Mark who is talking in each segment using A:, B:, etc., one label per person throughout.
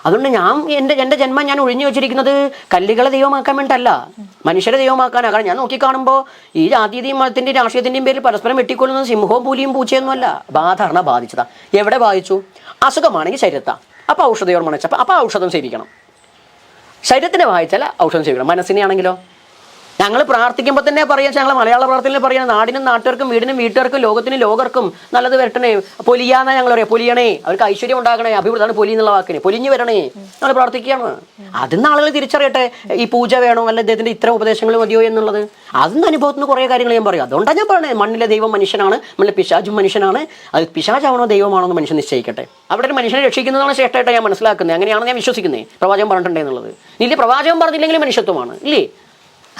A: അതുകൊണ്ട് എൻ്റെ ജന്മം ഞാൻ ഒഴിഞ്ഞു വെച്ചിരിക്കുന്നത് കല്ലുകളെ ദൈവമാക്കാൻ വേണ്ടിയിട്ടല്ല, മനുഷ്യരെ ദൈവമാക്കാനാണ്. കാരണം ഞാൻ നോക്കിക്കാണുമ്പോൾ ഈ ജാതീയതയും മതത്തിൻ്റെയും രാഷ്ട്രീയത്തിൻ്റെയും പേരിൽ പരസ്പരം വെട്ടിക്കൊള്ളുന്നത് സിംഹവും പുലിയും പൂച്ചയൊന്നുമല്ല, സാധാരണ ബാധിച്ചതാ. എവിടെ ബാധിച്ചു? അസുഖമാണെങ്കിൽ ശരീരത്താ, അപ്പോൾ ഔഷധയോർമണിച്ച അപ്പോൾ ഔഷധം സേവിക്കണം. ശരീരത്തിനെ വായിച്ചാൽ ഔഷധം സേവിക്കണം. മനസ്സിനെയാണെങ്കിലോ ഞങ്ങൾ പ്രാർത്ഥിക്കുമ്പോൾ തന്നെ പറയാം, ഞങ്ങൾ മലയാള പ്രാർത്ഥനയിൽ പറയാം, നാടിനും നാട്ടുകാർക്കും വീടിനും വീട്ടുകാർക്കും ലോകത്തിനും ലോകർക്കും നല്ലത് വരട്ടണേ, പൊലിയാന്നാ ഞങ്ങൾ പറയാം, പൊലിയണേ, അവർക്ക് ഐശ്വര്യം ഉണ്ടാകണേ, അഭിവൃദ്ധിയാണ് പൊലി എന്നുള്ള വാക്കിന്, പൊലിഞ്ഞു വരണേ ഞങ്ങൾ പ്രാർത്ഥിക്കുകയാണ്. അതിന്ന് ആളുകൾ തിരിച്ചറിയട്ടെ ഈ പൂജ വേണോ അല്ല അദ്ദേഹത്തിൻ്റെ ഇത്തരം ഉപദേശങ്ങൾ മതിയോ എന്നുള്ളത്. അതിന് അനുഭവത്തിന് കുറേ കാര്യങ്ങൾ ഞാൻ പറയും. അതുകൊണ്ടാണ് ഞാൻ പറയുന്നത്, മണ്ണിലെ ദൈവം മനുഷ്യനാണ്, മണ്ണിലെ പിശാചും മനുഷ്യനാണ്. അത് പിശാചാവണോ ദൈവമാണോ എന്ന് മനുഷ്യൻ നിശ്ചയിക്കട്ടെ. അവിടെ ഒരു മനുഷ്യനെ രക്ഷിക്കുന്നതാണ് ശ്രേഷ്ഠമായിട്ട് ഞാൻ മനസ്സിലാക്കുന്നത്. അങ്ങനെയാണ് ഞാൻ വിശ്വസിക്കുന്നത്. പ്രവാചകൻ പറഞ്ഞിട്ടുണ്ടേ എന്നുള്ളത്. ഇല്ല, പ്രവാചകൻ പറഞ്ഞില്ലെങ്കിൽ മനുഷ്യത്വമാണ് ഇല്ലേ.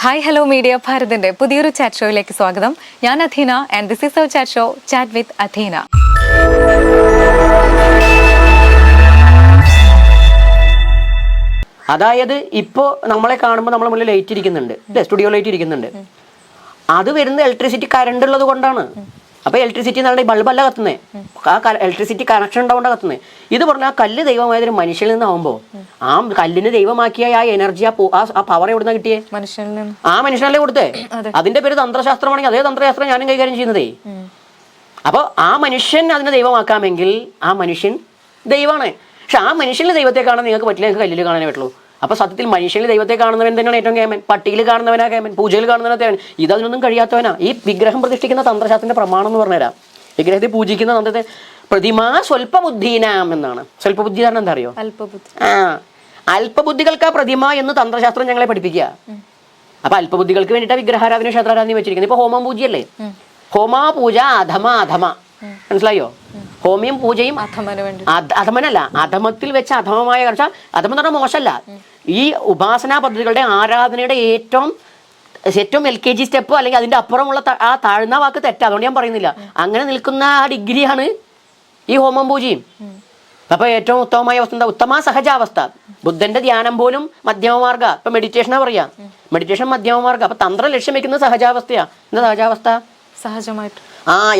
B: ഹായ് ഹലോ മീഡിയ ഭാരതിന്റെ പുതിയൊരു ചാറ്റ് ഷോയിലേക്ക് സ്വാഗതം. ഞാൻ Atheena and this is our chat show chat with Atheena.
A: അതായത് ഇപ്പോൾ നമ്മളെ കാണുമ്പോൾ നമ്മളെ മുന്നിൽ ലൈറ്റ് ഇരിക്കുന്നുണ്ട്, സ്റ്റുഡിയോ ലൈറ്റ് ഇരിക്കുന്നുണ്ട്. അത് വരുന്ന ഇലക്ട്രിസിറ്റി കറണ്ട് ഉള്ളത് കൊണ്ടാണ്. അപ്പോൾ ഇലക്ട്രിസിറ്റി എന്ന് പറഞ്ഞാൽ ഈ ബൾബല്ല കത്തുന്നത്, ആ ഇലക്ട്രിസിറ്റി കണക്ഷൻ ഉണ്ടാവേണ്ട കത്തുന്നത്. ഇത് പറഞ്ഞാൽ ആ കല്ല് ദൈവമായതൊരു മനുഷ്യനിൽ നിന്നാവുമ്പോൾ ആ കല്ലിന് ദൈവമാക്കിയ ആ എനർജി ആ പവർ എവിടുന്ന കിട്ടിയേ? ആ മനുഷ്യനല്ലേ കൊടുത്തേ. അതിന്റെ പേര് തന്ത്രശാസ്ത്രമാണെങ്കിൽ അതേ തന്ത്രശാസ്ത്രം ഞാനും കൈകാര്യം ചെയ്യുന്നതേ. അപ്പോൾ ആ മനുഷ്യൻ അതിനെ ദൈവമാക്കാമെങ്കിൽ ആ മനുഷ്യൻ ദൈവമാണ്. പക്ഷെ ആ മനുഷ്യനിൽ ദൈവത്തെ കാണാൻ നിങ്ങൾക്ക് പറ്റില്ല, നിങ്ങൾക്ക് കല്ലിൽ കാണാനേ പറ്റുള്ളൂ. അപ്പോൾ സത്യത്തിൽ മനുഷ്യനിൽ ദൈവത്തെ കാണുന്നവൻ തന്നെയാണ് ഏറ്റവും കേമൻ. പട്ടിയിൽ കാണുന്നവനാ കേമൻ, പൂജയിൽ കാണുന്നവനാ കേമൻ. ഇതൊന്നും കഴിയാത്തവനാ. ഈ വിഗ്രഹം പ്രതിഷ്ഠിക്കുന്ന തന്ത്രശാസ്ത്രത്തിന്റെ പ്രമാണം എന്ന് പറഞ്ഞുതരാം. വിഗ്രഹത്തെ പൂജിക്കുന്ന തന്ത്രത്തെ പ്രതിമാ സ്വല്പബുദ്ധീനാം എന്നാണ്. സ്വല്പബുദ്ധി കാരണം എന്താ അറിയോ? അല്പബുദ്ധികൾക്ക് ആ പ്രതിമ എന്ന് തന്ത്രശാസ്ത്രം ഞങ്ങളെ പഠിപ്പിക്കുക. അപ്പൊ അല്പബുദ്ധികൾക്ക് വേണ്ടിയിട്ടാണ് വിഗ്രഹാരാധന ക്ഷേത്രാരാധന വെച്ചിരിക്കുന്നത്. ഇപ്പൊ ഹോമം പൂജയല്ലേ, ഹോമാ പൂജ അധമ അധമ, മനസ്സിലായോ? ഹോമിയും പൂജയും അധമനല്ല, അധമത്തിൽ വെച്ച അധമമായ കർച്ച. അധമം എന്ന് പറഞ്ഞാൽ മോശമല്ല. ഈ ഉപാസനാ പദ്ധതികളുടെ ആരാധനയുടെ ഏറ്റവും LKG സ്റ്റെപ്പ് അല്ലെങ്കിൽ അതിന്റെ അപ്പുറമുള്ള ആ താഴ്ന്ന വാക്ക് തെറ്റാ. അതുകൊണ്ട് ഞാൻ പറയുന്നില്ല. അങ്ങനെ നിൽക്കുന്ന ആ ഡിഗ്രിയാണ് ഈ ഹോമം പൂജയും. അപ്പൊ ഏറ്റവും ഉത്തമമായ അവസ്ഥ എന്താ? ഉത്തമ സഹജാവസ്ഥ. ബുദ്ധന്റെ ധ്യാനം പോലും മധ്യമമാർഗ. ഇപ്പൊ മെഡിറ്റേഷനാ പറയാ, മെഡിറ്റേഷൻ മധ്യമമാർഗ. അപ്പൊ തന്ത്രം ലക്ഷ്യം വെക്കുന്നത് സഹജാവസ്ഥയാ. എന്താ സഹജാവസ്ഥ? സഹജമായിട്ട്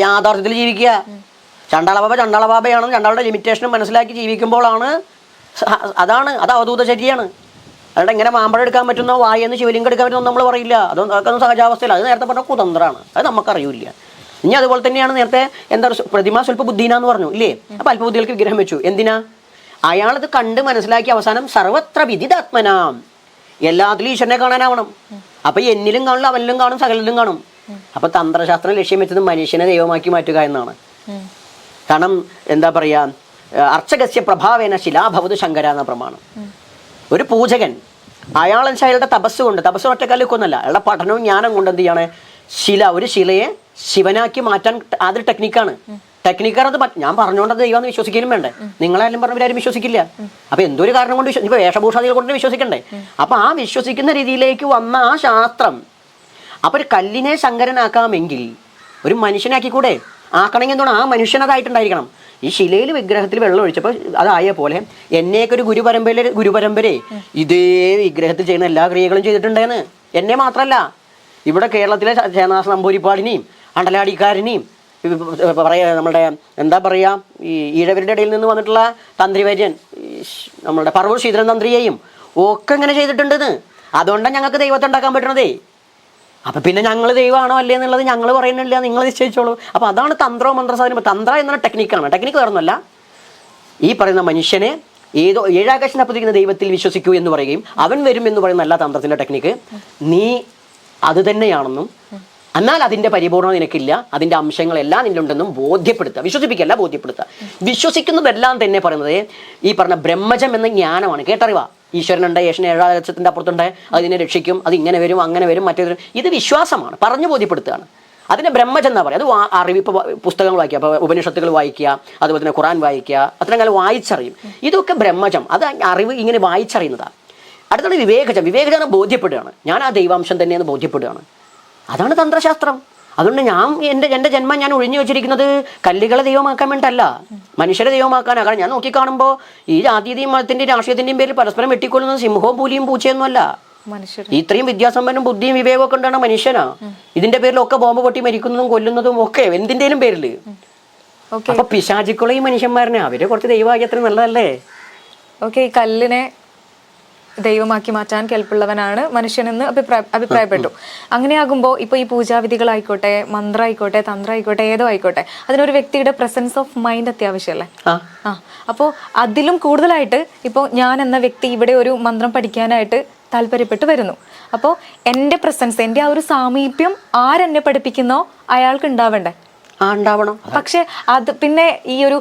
A: യാഥാർത്ഥ്യത്തിൽ ജീവിക്കുക. ചണ്ടാളബാബ ചണ്ടാളബാബയാണെന്ന് ചണ്ടാളുടെ ലിമിറ്റേഷനും മനസ്സിലാക്കി ജീവിക്കുമ്പോഴാണ് അത് അവധൂത ശരിയാണ്. അതുകൊണ്ട് എങ്ങനെ മാമ്പഴം എടുക്കാൻ പറ്റുന്നോ വായെന്ന് ശിവലിംഗം എടുക്കാൻ പറ്റുന്നോ നമ്മൾ പറയില്ല. അതൊന്നും സഹജാവസ്ഥയില്ല. അത് നേരത്തെ പറഞ്ഞ കുതന്ത്രമാണ്. അത് നമുക്കറിയില്ല. ഇനി അതുപോലെ തന്നെയാണ് നേരത്തെ എന്താ പ്രതിമ സ്വല്പ ബുദ്ധീന എന്ന് പറഞ്ഞു ഇല്ലേ. അപ്പൊ അല്പബുദ്ധികൾക്ക് വിഗ്രഹം വെച്ചു. എന്തിനാ? അയാളിത് കണ്ട് മനസ്സിലാക്കി അവസാനം സർവത്ര വിദിതാത്മനാം, എല്ലാത്തിലും ഈശ്വരനെ കാണാനാവണം. അപ്പൊ എന്നിലും കാണില്ല, അവനിലും കാണും, സകലിലും കാണും. അപ്പൊ തന്ത്രശാസ്ത്രം ലക്ഷ്യം വെച്ചത് മനുഷ്യനെ ദൈവമാക്കി മാറ്റുക എന്നാണ്. കാരണം എന്താ പറയാ, അർച്ചകസ്യ പ്രഭാവേന ശിലാഭവതു ശങ്കര എന്ന പ്രമാണം. ഒരു പൂജകൻ അയാളെന്ന് അയാളുടെ തപസ് കൊണ്ട്, തപസ് ഒറ്റക്കാലിക്കൊന്നല്ല, അയാളുടെ പഠനവും ജ്ഞാനം കൊണ്ട് എന്ത് ചെയ്യാണ്? ഒരു ശിലയെ ശിവനാക്കി മാറ്റാൻ അതൊരു ടെക്നിക്കാണ്. ടെക്നിക്കാണത്. ഞാൻ പറഞ്ഞുകൊണ്ടത് ദൈവം വിശ്വസിക്കലും വേണ്ടേ? നിങ്ങളായാലും പറഞ്ഞവരാരും വിശ്വസിക്കില്ല. അപ്പൊ എന്തോ ഒരു കാരണം കൊണ്ട് ഇപ്പൊ വേഷഭൂഷാദികൾ കൊണ്ട് വിശ്വസിക്കണ്ടേ? അപ്പൊ ആ വിശ്വസിക്കുന്ന രീതിയിലേക്ക് വന്ന ആ ശാസ്ത്രം, അപ്പൊ ഒരു കല്ലിനെ ശങ്കരനാക്കാമെങ്കിൽ ഒരു മനുഷ്യനാക്കിക്കൂടെ? ആക്കണമെങ്കിൽ എന്താണ്? ആ മനുഷ്യനതായിട്ടുണ്ടായിരിക്കണം. ഈ ശിലയിൽ വിഗ്രഹത്തിൽ വെള്ളം ഒഴിച്ചപ്പോൾ അതായ പോലെ എന്നെയൊക്കെ ഒരു ഗുരുപരമ്പരയെ ഇതേ വിഗ്രഹത്തിൽ ചെയ്യുന്ന എല്ലാ ക്രിയകളും ചെയ്തിട്ടുണ്ടെന്ന്. എന്നെ മാത്രമല്ല, ഇവിടെ കേരളത്തിലെ ചേനാസ നമ്പൂരിപ്പാടിനെയും അണ്ടലാടിക്കാരനെയും നമ്മുടെ എന്താ പറയുക, ഈ ഈഴവരുടെ ഇടയിൽ നിന്ന് വന്നിട്ടുള്ള തന്ത്രിവര്യൻ നമ്മളുടെ പറവൂർ ശ്രീധരൻ തന്ത്രിയെയും ഒക്കെ ഇങ്ങനെ ചെയ്തിട്ടുണ്ടെന്ന്. അതുകൊണ്ടാണ് ഞങ്ങൾക്ക് ദൈവത്തെ ഉണ്ടാക്കാൻ പറ്റണതേ. അപ്പൊ പിന്നെ ഞങ്ങൾ ദൈവമാണോ അല്ലേ എന്നുള്ളത് ഞങ്ങൾ പറയുന്നില്ല, നിങ്ങൾ നിശ്ചയിച്ചോളൂ. അപ്പൊ അതാണ് തന്ത്രവും മന്ത്രസാധനം. തന്ത്ര എന്ന ടെക്നിക്കാണ്. ടെക്നിക്ക് വേറൊന്നുമല്ല, ഈ പറയുന്ന മനുഷ്യനെ ഏതോ ഏഴാകാശനെ പ്രതിക്കുന്ന ദൈവത്തിൽ വിശ്വസിക്കൂ എന്ന് പറയുകയും അവൻ വരും എന്ന് പറയുന്ന അല്ല തന്ത്രത്തിന്റെ ടെക്നിക്ക്. നീ അത് തന്നെയാണെന്നും എന്നാൽ അതിന്റെ പരിപൂർണ്ണത നിനക്കില്ല, അതിന്റെ അംശങ്ങളെല്ലാം നിന്നുണ്ടെന്നും ബോധ്യപ്പെടുത്തുക. വിശ്വസിപ്പിക്കല്ല, ബോധ്യപ്പെടുത്തുക. വിശ്വസിക്കുന്നതെല്ലാം തന്നെ പറയുന്നത് ഈ പറഞ്ഞ ബ്രഹ്മജം എന്ന ജ്ഞാനമാണ്. കേട്ടറിവാ. ഈശ്വരനുണ്ട്, യേശുവിന് ഏഴാകാശത്തിന്റെ അപ്പുറത്തുണ്ട്, അതിനെ രക്ഷിക്കും, അത് ഇങ്ങനെ വരും, അങ്ങനെ വരും, മറ്റേത്. ഇത് വിശ്വാസമാണ്, പറഞ്ഞു ബോധ്യപ്പെടുത്തുകയാണ്. അതിനെ ബ്രഹ്മജം എന്നാ പറയുക. അത് അറിവ്. ഇപ്പോൾ പുസ്തകങ്ങൾ വായിക്കുക, അപ്പോൾ ഉപനിഷത്തുകൾ വായിക്കുക, അതുപോലെ തന്നെ ഖുറാൻ വായിക്കുക, അത്രയും കാലം വായിച്ചറിയും. ഇതൊക്കെ ബ്രഹ്മജം. അത് അറിവ് ഇങ്ങനെ വായിച്ചറിയുന്നതാണ്. അടുത്താണ് വിവേകജം. വിവേകജനം ബോധ്യപ്പെടുകയാണ്. ഞാൻ ആ ദൈവാംശം തന്നെയെന്ന് ബോധ്യപ്പെടുകയാണ്. അതാണ് തന്ത്രശാസ്ത്രം. അതുകൊണ്ട് എൻ്റെ ജന്മം ഞാൻ ഒഴിഞ്ഞു വെച്ചിരിക്കുന്നത് കല്ലുകളെ ദൈവമാക്കാൻ വേണ്ടിയിട്ടല്ല, മനുഷ്യരെ ദൈവമാക്കാനാണ്. കാരണം ഞാൻ നോക്കിക്കാണുമ്പോൾ ഈ ജാതീയതയും മതത്തിൻ്റെയും രാഷ്ട്രീയത്തിൻ്റെയും പേരിൽ പരസ്പരം വെട്ടിക്കൊള്ളുന്നത് സിംഹവും പുലിയും പൂച്ചയൊന്നുമല്ല. ഇത്രയും വിദ്യാസമ്പന്നും ബുദ്ധിയും വിവേകമൊക്കെ ഉണ്ടാണ് മനുഷ്യനാ. ഇതിന്റെ പേരിലൊക്കെ ബോംബ് പൊട്ടി മരിക്കുന്നതും കൊല്ലുന്നതും ഒക്കെ എന്തിൻ്റെയും പേരില്. അപ്പൊ പിശാചുക്കളെ ഈ മനുഷ്യന്മാരനെ അവരെ കുറച്ച് ദൈവമാക്കി അത്ര നല്ലതല്ലേ?
B: ഓക്കെ, ഈ കല്ലിനെ ദൈവമാക്കി മാറ്റാൻ കെൽപ്പുള്ളവനാണ് മനുഷ്യനെന്ന് അഭിപ്രായപ്പെട്ടു. അങ്ങനെയാകുമ്പോൾ ഇപ്പോൾ ഈ പൂജാവിധികളായിക്കോട്ടെ, മന്ത്രം ആയിക്കോട്ടെ, തന്ത്രം ആയിക്കോട്ടെ, ഏതോ ആയിക്കോട്ടെ, അതിനൊരു വ്യക്തിയുടെ പ്രസൻസ് ഓഫ് മൈൻഡ് അത്യാവശ്യമല്ലേ? അപ്പോൾ അതിലും കൂടുതലായിട്ട് ഇപ്പോൾ ഞാൻ എന്ന വ്യക്തി ഇവിടെ ഒരു മന്ത്രം പഠിക്കാനായിട്ട് താല്പര്യപ്പെട്ട് വരുന്നു. അപ്പോൾ എൻ്റെ പ്രസൻസ്, എൻ്റെ ആ ഒരു സാമീപ്യം ആരെന്നെ പഠിപ്പിക്കുന്നോ അയാൾക്ക് ഉണ്ടാവണ്ടേ?
A: ഉണ്ടാവണം.
B: പക്ഷെ അത് പിന്നെ ഈ ഒരു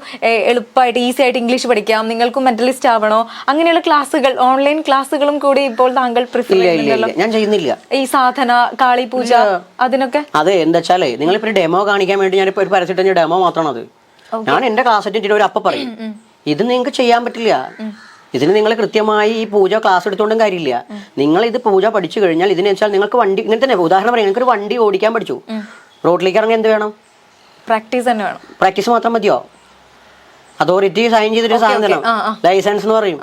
B: എളുപ്പമായിട്ട് ഈസി ആയിട്ട് ഇംഗ്ലീഷ് പഠിക്കാം, നിങ്ങൾക്കും മെന്റലിസ്റ്റ് ആവണോ, അങ്ങനെയുള്ള ക്ലാസ്സുകൾ, ഓൺലൈൻ ക്ലാസ്സുകളും കൂടി ഇപ്പോൾ താങ്കൾ പ്രിഫർ ചെയ്യുന്നില്ലല്ലോ?
A: ഞാൻ ചെയ്യുന്നില്ല.
B: ഈ സാധന, കാളി പൂജ, അതിനൊക്കെ
A: അതെ. എന്താ വെച്ചാലേ, നിങ്ങളിപ്പോ ഡെമോ കാണിക്കാൻ വേണ്ടി ഞാൻ ഇപ്പൊ ഒരു പരസ്യത്തിന് ഡെമോ മാത്രമാണ് അത്. ഞാൻ എന്റെ ക്ലാസ് അറ്റൻഡ് ഒരു അപ്പ പറയും, ഇത് നിങ്ങൾക്ക് ചെയ്യാൻ പറ്റില്ല, ഇതിന് നിങ്ങൾ കൃത്യമായി ഈ പൂജ ക്ലാസ് എടുത്തോണ്ടും കാര്യമില്ല. നിങ്ങൾ ഇത് പൂജ പഠിച്ചു കഴിഞ്ഞാൽ ഇതിന് വെച്ചാൽ നിങ്ങൾക്ക് വണ്ടി ഇങ്ങനെ തന്നെ, ഉദാഹരണം പറയാം, നിങ്ങൾക്കൊരു വണ്ടി ഓടിക്കാൻ പഠിച്ചു, റോഡിലേക്ക് ഇറങ്ങി എന്ത് വേണം?
B: പ്രാക്ടീസ് തന്നെ വേണം.
A: പ്രാക്ടീസ് മാത്രം മതിയോ? അതോറിറ്റി സൈൻ ചെയ്തിട്ട് സാധനം ലൈസൻസ് എന്ന് പറയും.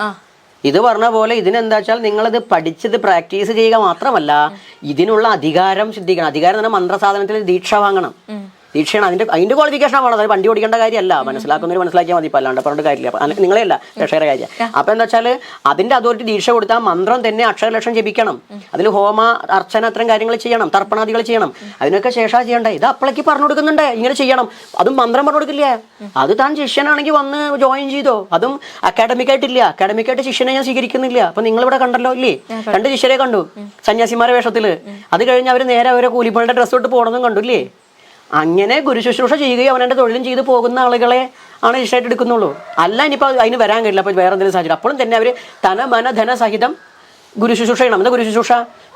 A: ഇത് പറഞ്ഞ പോലെ ഇതിനെന്താ വെച്ചാൽ നിങ്ങളത് പഠിച്ചത് പ്രാക്ടീസ് ചെയ്യുക മാത്രമല്ല, ഇതിനുള്ള അധികാരം സിദ്ധിക്കണം. അധികാരം എന്ന് പറഞ്ഞാൽ മന്ത്രസാധനത്തിൽ ദീക്ഷ വാങ്ങണം. ദീക്ഷയാണ് അതിന്റെ ക്വാളിഫിക്കേഷൻ ആണ്. അതായത് വണ്ടി ഓടിക്കേണ്ട കാര്യമല്ല, മനസ്സിലാക്കുന്നവർ മനസ്സിലാക്കിയാൽ മതി, ഇപ്പം അല്ലാണ്ട് പറഞ്ഞിട്ട് കാര്യമില്ല. നിങ്ങളെയല്ല രക്ഷകര കാര്യം. അപ്പൊ എന്താ വെച്ചാൽ അതിന്റെ അതോറിറ്റി ദീക്ഷ കൊടുത്താൽ മന്ത്രം തന്നെ അക്ഷരലക്ഷം ജപിക്കണം, അതിൽ ഹോമ അർച്ചന അത്തരം കാര്യങ്ങൾ ചെയ്യണം, തർപ്പണാദികൾ ചെയ്യണം. അതിനൊക്കെ ശേഷം ചെയ്യണ്ടേ. ഇത് അപ്പളേക്ക് പറഞ്ഞു കൊടുക്കുന്നുണ്ട്, ഇങ്ങനെ ചെയ്യണം. അതും മന്ത്രം പറഞ്ഞു കൊടുക്കില്ല. അത് താൻ ശിഷ്യനാണെങ്കിൽ വന്ന് ജോയിൻ ചെയ്തോ. അതും അക്കാഡമിക്കായിട്ടില്ല, അക്കാഡമിക്കായിട്ട് ശിഷ്യനെ ഞാൻ സ്വീകരിക്കുന്നില്ല. അപ്പൊ നിങ്ങളിവിടെ കണ്ടല്ലോ ഇല്ലേ, 2 ശിഷ്യരെ കണ്ടു സന്യാസിമാരുടെ വേഷത്തില്. അത് കഴിഞ്ഞ് അവർ നേരെ അവരെ കൂലിപ്പണിയുടെ ഡ്രസ്സ് ഇട്ട് പോകണമെന്നും കണ്ടു ഇല്ലേ. അങ്ങനെ ഗുരു ശുശ്രൂഷ ചെയ്യുകയും അവനെ തൊഴിലും ചെയ്ത് പോകുന്ന ആളുകളെ ആണ് ഇഷ്ടമായിട്ട് എടുക്കുന്നുള്ളൂ. അല്ല ഇനിയിപ്പോൾ അതിന് വരാൻ കഴിയില്ല, അപ്പോൾ വേറെ എന്തെങ്കിലും സാഹചര്യം, അപ്പോഴും തന്നെ അവർ തന മന ധന സഹിതം ഗുരു ശുശ്രൂഷ ചെയ്യണം. എന്താ ഗുരു ശുശ്രൂഷ?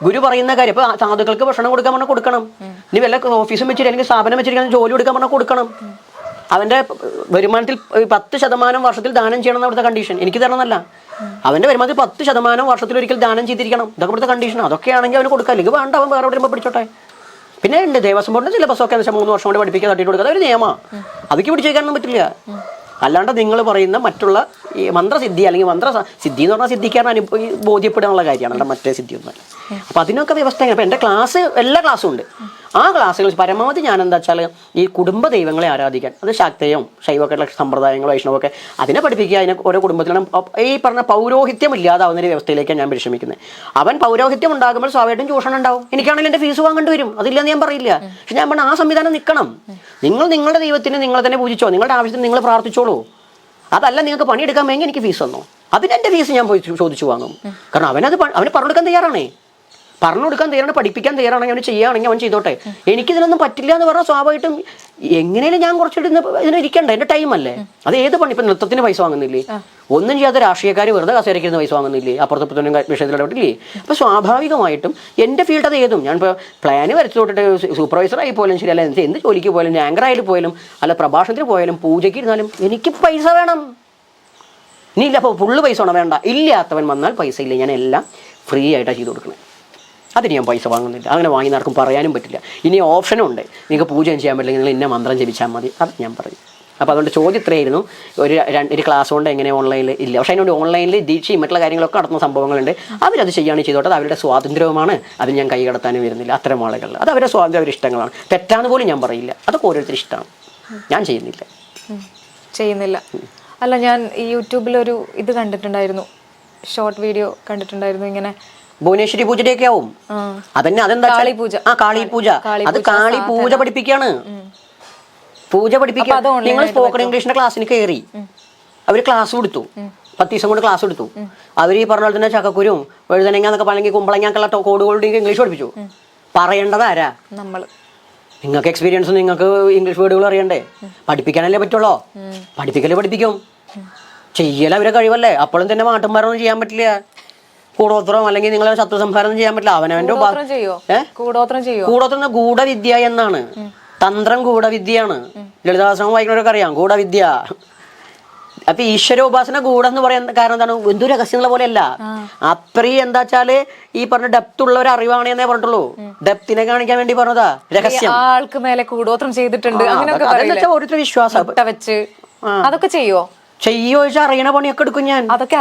A: ഗുരു പറയുന്ന കാര്യം. ഇപ്പോൾ സാധുക്കൾക്ക് ഭക്ഷണം കൊടുക്കാൻ പറഞ്ഞാൽ കൊടുക്കണം. ഇനി വല്ല ഓഫീസും വെച്ചിട്ട് അല്ലെങ്കിൽ സ്ഥാപനം വെച്ചിരിക്കുന്ന ജോലി കൊടുക്കാൻ പറഞ്ഞാൽ കൊടുക്കണം. അവൻ്റെ വരുമാനത്തിൽ 10% വർഷത്തിൽ ദാനം ചെയ്യണം എന്ന് അവിടുത്തെ കണ്ടീഷൻ. എനിക്ക് തരണമെന്നല്ല, അവൻ്റെ വരുമാനത്തിൽ 10% വർഷത്തിലൊരിക്കൽ ദാനം ചെയ്തിരിക്കണം. ഇതൊക്കെ ഇവിടുത്തെ കണ്ടീഷൻ. അതൊക്കെയാണെങ്കിൽ അവന് കൊടുക്കാം, അല്ലെങ്കിൽ വേണ്ട, അവൻ വേറെ വരുമ്പോൾ പിടിച്ചോട്ടെ. പിന്നെ ഉണ്ട് ദേവസ്വം ബോർഡിന്റെ സിലബസൊക്കെ എന്ന് വെച്ചാൽ 3 വർഷം കൊണ്ട് പഠിപ്പിക്കാൻ തട്ടിട്ട് കൊടുക്കുക, അതൊരു നിയമമാണ്. അതൊക്കെ പിടിച്ചേക്കാനൊന്നും പറ്റില്ല. അല്ലാണ്ട് നിങ്ങൾ പറയുന്ന മറ്റുള്ള ഈ മന്ത്രസിദ്ധി അല്ലെങ്കിൽ സിദ്ധി എന്ന് പറഞ്ഞാൽ സിദ്ധിക്കാൻ ബോധ്യപ്പെടാനുള്ള കാര്യമാണ്, അല്ല മറ്റേ സിദ്ധി ഒന്നുമല്ല. അപ്പം അതിനൊക്കെ വ്യവസ്ഥ. അപ്പം എൻ്റെ ക്ലാസ് എല്ലാ ക്ലാസ്സും ഉണ്ട്. ആ ക്ലാസ്സുകൾ പരമാവധി ഞാൻ എന്താ വെച്ചാൽ ഈ കുടുംബ ദൈവങ്ങളെ ആരാധിക്കാൻ, അത് ശാക്തയും ശൈവമൊക്കെ സമ്പ്രദായങ്ങൾ വൈഷ്ണവൊക്കെ അതിനെ പഠിപ്പിക്കുക. അതിനെ ഓരോ കുടുംബത്തിലും ഈ പറഞ്ഞ പൗരോഹിത്യം ഇല്ലാതാവുന്ന ഒരു വ്യവസ്ഥയിലേക്കാണ് ഞാൻ പരിശ്രമിക്കുന്നത്. അവൻ പൗരോഹിത്യം ഉണ്ടാകുമ്പോൾ സ്വാഭാവികമായിട്ടും ചൂഷണം ഉണ്ടാവും. എനിക്കാണെങ്കിൽ എൻ്റെ ഫീസ് വാങ്ങേണ്ടി വരും, അതില്ലെന്ന് ഞാൻ പറയില്ല. പക്ഷെ ഞാൻ പറഞ്ഞ ആ സംവിധാനം നിൽക്കണം. നിങ്ങൾ നിങ്ങളുടെ ദൈവത്തിന് നിങ്ങളെ തന്നെ പൂജിച്ചോ, നിങ്ങളുടെ ആവശ്യത്തിന് നിങ്ങൾ പ്രാർത്ഥിച്ചോളൂ. അതല്ല നിങ്ങൾക്ക് പണിയെടുക്കാൻ വേണ്ടി എനിക്ക് ഫീസ് തന്നോ, അതിനെൻ്റെ ഫീസ് ഞാൻ പോയി ചോദിച്ചു വാങ്ങും. കാരണം അവന് പറഞ്ഞു കൊടുക്കാൻ തയ്യാറാണേ, പറഞ്ഞു കൊടുക്കാൻ തയ്യാറാണ്, പഠിപ്പിക്കാൻ തയ്യാറാണെങ്കിൽ അവന് ചെയ്യുകയാണെങ്കിൽ അവൻ ചെയ്തോട്ടെ. എനിക്കിതിനൊന്നും പറ്റില്ല എന്ന് പറഞ്ഞാൽ സ്വാഭാവികമായിട്ടും എങ്ങനെയും ഞാൻ കുറച്ചിട്ട് ഇതിനിരിക്കണ്ട, എൻ്റെ ടൈമല്ലേ. അത് ഏത് പണി, ഇപ്പം നൃത്തത്തിന് പൈസ വാങ്ങുന്നില്ലേ, ഒന്നും ചെയ്യാത്ത രാഷ്ട്രീയക്കാർ വെറുതെ കസേരയ്ക്കിരുന്ന് പൈസ വാങ്ങുന്നില്ലേ, അപ്പുറത്തപ്പുറത്തൊന്നും വിഷയത്തിലിടപെട്ടില്ലേ. അപ്പോൾ സ്വാഭാവികമായിട്ടും എൻ്റെ ഫീൽഡ് അത് ഏതും. ഞാനിപ്പോൾ പ്ലാന് വരച്ചു തൊട്ടിട്ട് സൂപ്പർവൈസറായി പോലും ശരി, അല്ല എന്ത് ജോലിക്ക് പോയാലും, ആങ്കറായിട്ട് പോയാലും, അല്ല പ്രഭാഷണത്തിന് പോയാലും, പൂജയ്ക്ക് ഇരുന്നാലും എനിക്ക് പൈസ വേണം. ഇനി ഇല്ല അപ്പോൾ ഫുള്ള് പൈസ വേണം, വേണ്ട, ഇല്ലാത്തവൻ വന്നാൽ പൈസ ഇല്ല, ഞാൻ എല്ലാം ഫ്രീ ആയിട്ടാണ് ചെയ്ത് കൊടുക്കുന്നത്. അതിന് ഞാൻ പൈസ വാങ്ങുന്നില്ല, അങ്ങനെ വാങ്ങി നടക്കും പറയാനും പറ്റില്ല. ഇനി ഓപ്ഷനും ഉണ്ട്, നിങ്ങൾക്ക് പൂജ ചെയ്യാൻ പറ്റില്ലെങ്കിൽ നിങ്ങൾ ഇന്ന മന്ത്രം ജപിച്ചാൽ മതി, അത് ഞാൻ പറയും. അപ്പോൾ അതുകൊണ്ട് ചോദ്യം ഇത്രയായിരുന്നു. ഒരു ക്ലാസ് കൊണ്ട് എങ്ങനെ ഓൺലൈനിൽ ഇല്ല, പക്ഷേ അതിനോട് ഓൺലൈനിൽ ദീക്ഷയും മറ്റുള്ള കാര്യങ്ങളൊക്കെ നടത്തുന്ന സംഭവങ്ങളുണ്ട്. അവരത് ചെയ്യുകയാണ് ചെയ്തോട്ടെ, അത് അവരുടെ സ്വാതന്ത്ര്യവുമാണ്, അത് ഞാൻ കൈകടത്താനും വരുന്നില്ല. അത്തരം ആളുകൾ അത് അവരുടെ സ്വാതന്ത്ര്യം, അവരുടെ ഇഷ്ടങ്ങളാണ്, തെറ്റാന്ന് പോലും ഞാൻ പറയില്ല. അതൊക്കെ ഓരോരുത്തർ ഇഷ്ടമാണ്, ഞാൻ ചെയ്യുന്നില്ല.
B: അല്ല, ഞാൻ ഈ യൂട്യൂബിലൊരു ഇത് കണ്ടിട്ടുണ്ടായിരുന്നു, ഷോർട്ട് വീഡിയോ കണ്ടിട്ടുണ്ടായിരുന്നു, ഇങ്ങനെ
A: ഭുവനേശ്വരി പൂജയുടെയൊക്കെ ആവും. അതന്നെ, അതെന്താ കാളി പൂജ. അത് കാളി പൂജ പഠിപ്പിക്കുകയാണ്. പൂജ പഠിപ്പിക്കുക. നിങ്ങൾ സ്പോക്കൺ ഇംഗ്ലീഷിന്റെ ക്ലാസ്സിന് കയറി, അവർ ക്ലാസ് കൊടുത്തു, 10 ദിവസം കൊണ്ട് ക്ലാസ് എടുത്തു. അവർ ഈ പറഞ്ഞ പോലെ തന്നെ ചക്കക്കുരും വഴുതനങ്ങ എന്നൊക്കെ പറഞ്ഞെങ്കിൽ കുമ്പളങ്ങാക്കുള്ള കോഡുകളുടെ ഇംഗ്ലീഷ് പഠിപ്പിച്ചു. പറയേണ്ടത് ആരാ? നമ്മൾ. നിങ്ങൾക്ക് എക്സ്പീരിയൻസ്, നിങ്ങൾക്ക് ഇംഗ്ലീഷ് വേർഡുകൾ അറിയണ്ടേ? പഠിപ്പിക്കാനല്ലേ പറ്റുള്ളൂ. പഠിപ്പിക്കും, ചെയ്യല അവരെ കഴിവല്ലേ. അപ്പോഴും തന്നെ മാട്ടുംപാറൊന്നും ചെയ്യാൻ പറ്റില്ല, കൂടോത്രം അല്ലെങ്കിൽ നിങ്ങളെ ശത്രു സംഹാരം ചെയ്യാൻ പറ്റില്ല. അവനവന്റെ കൂടോത്രം ഗൂഢവിദ്യ എന്നാണ്, തന്ത്രം ഗൂഢവിദ്യയാണ്. ലളിതാശ്രമം വായിക്കുന്നവരൊക്കെ അറിയാം ഗൂഢവിദ്യ. അപ്പൊ ഈശ്വരോപാസന ഗൂഢം എന്ന് പറയാൻ കാരണം എന്താണ്? എന്തൊരു രഹസ്യം എന്നുള്ള പോലെയല്ല, അത്രയും എന്താ വെച്ചാല് ഈ പറഞ്ഞ ഡെപ്ത് ഉള്ള ഒരു അറിവാണ് എന്നേ പറഞ്ഞിട്ടുള്ളൂ. ഡെപ്തിനെ കാണിക്കാൻ വേണ്ടി പറഞ്ഞതാ രഹസ്യം.
B: ആൾക്ക് മേലെ കൂടോത്രം ചെയ്തിട്ടുണ്ട്,
A: ഓരോരുത്തർ വിശ്വാസം
B: വെച്ച് അതൊക്കെ ചെയ്യോ
A: ചോദിച്ചാൽ അറിയണ പണിയൊക്കെ എടുക്കും ഞാൻ.
B: അതൊക്കെ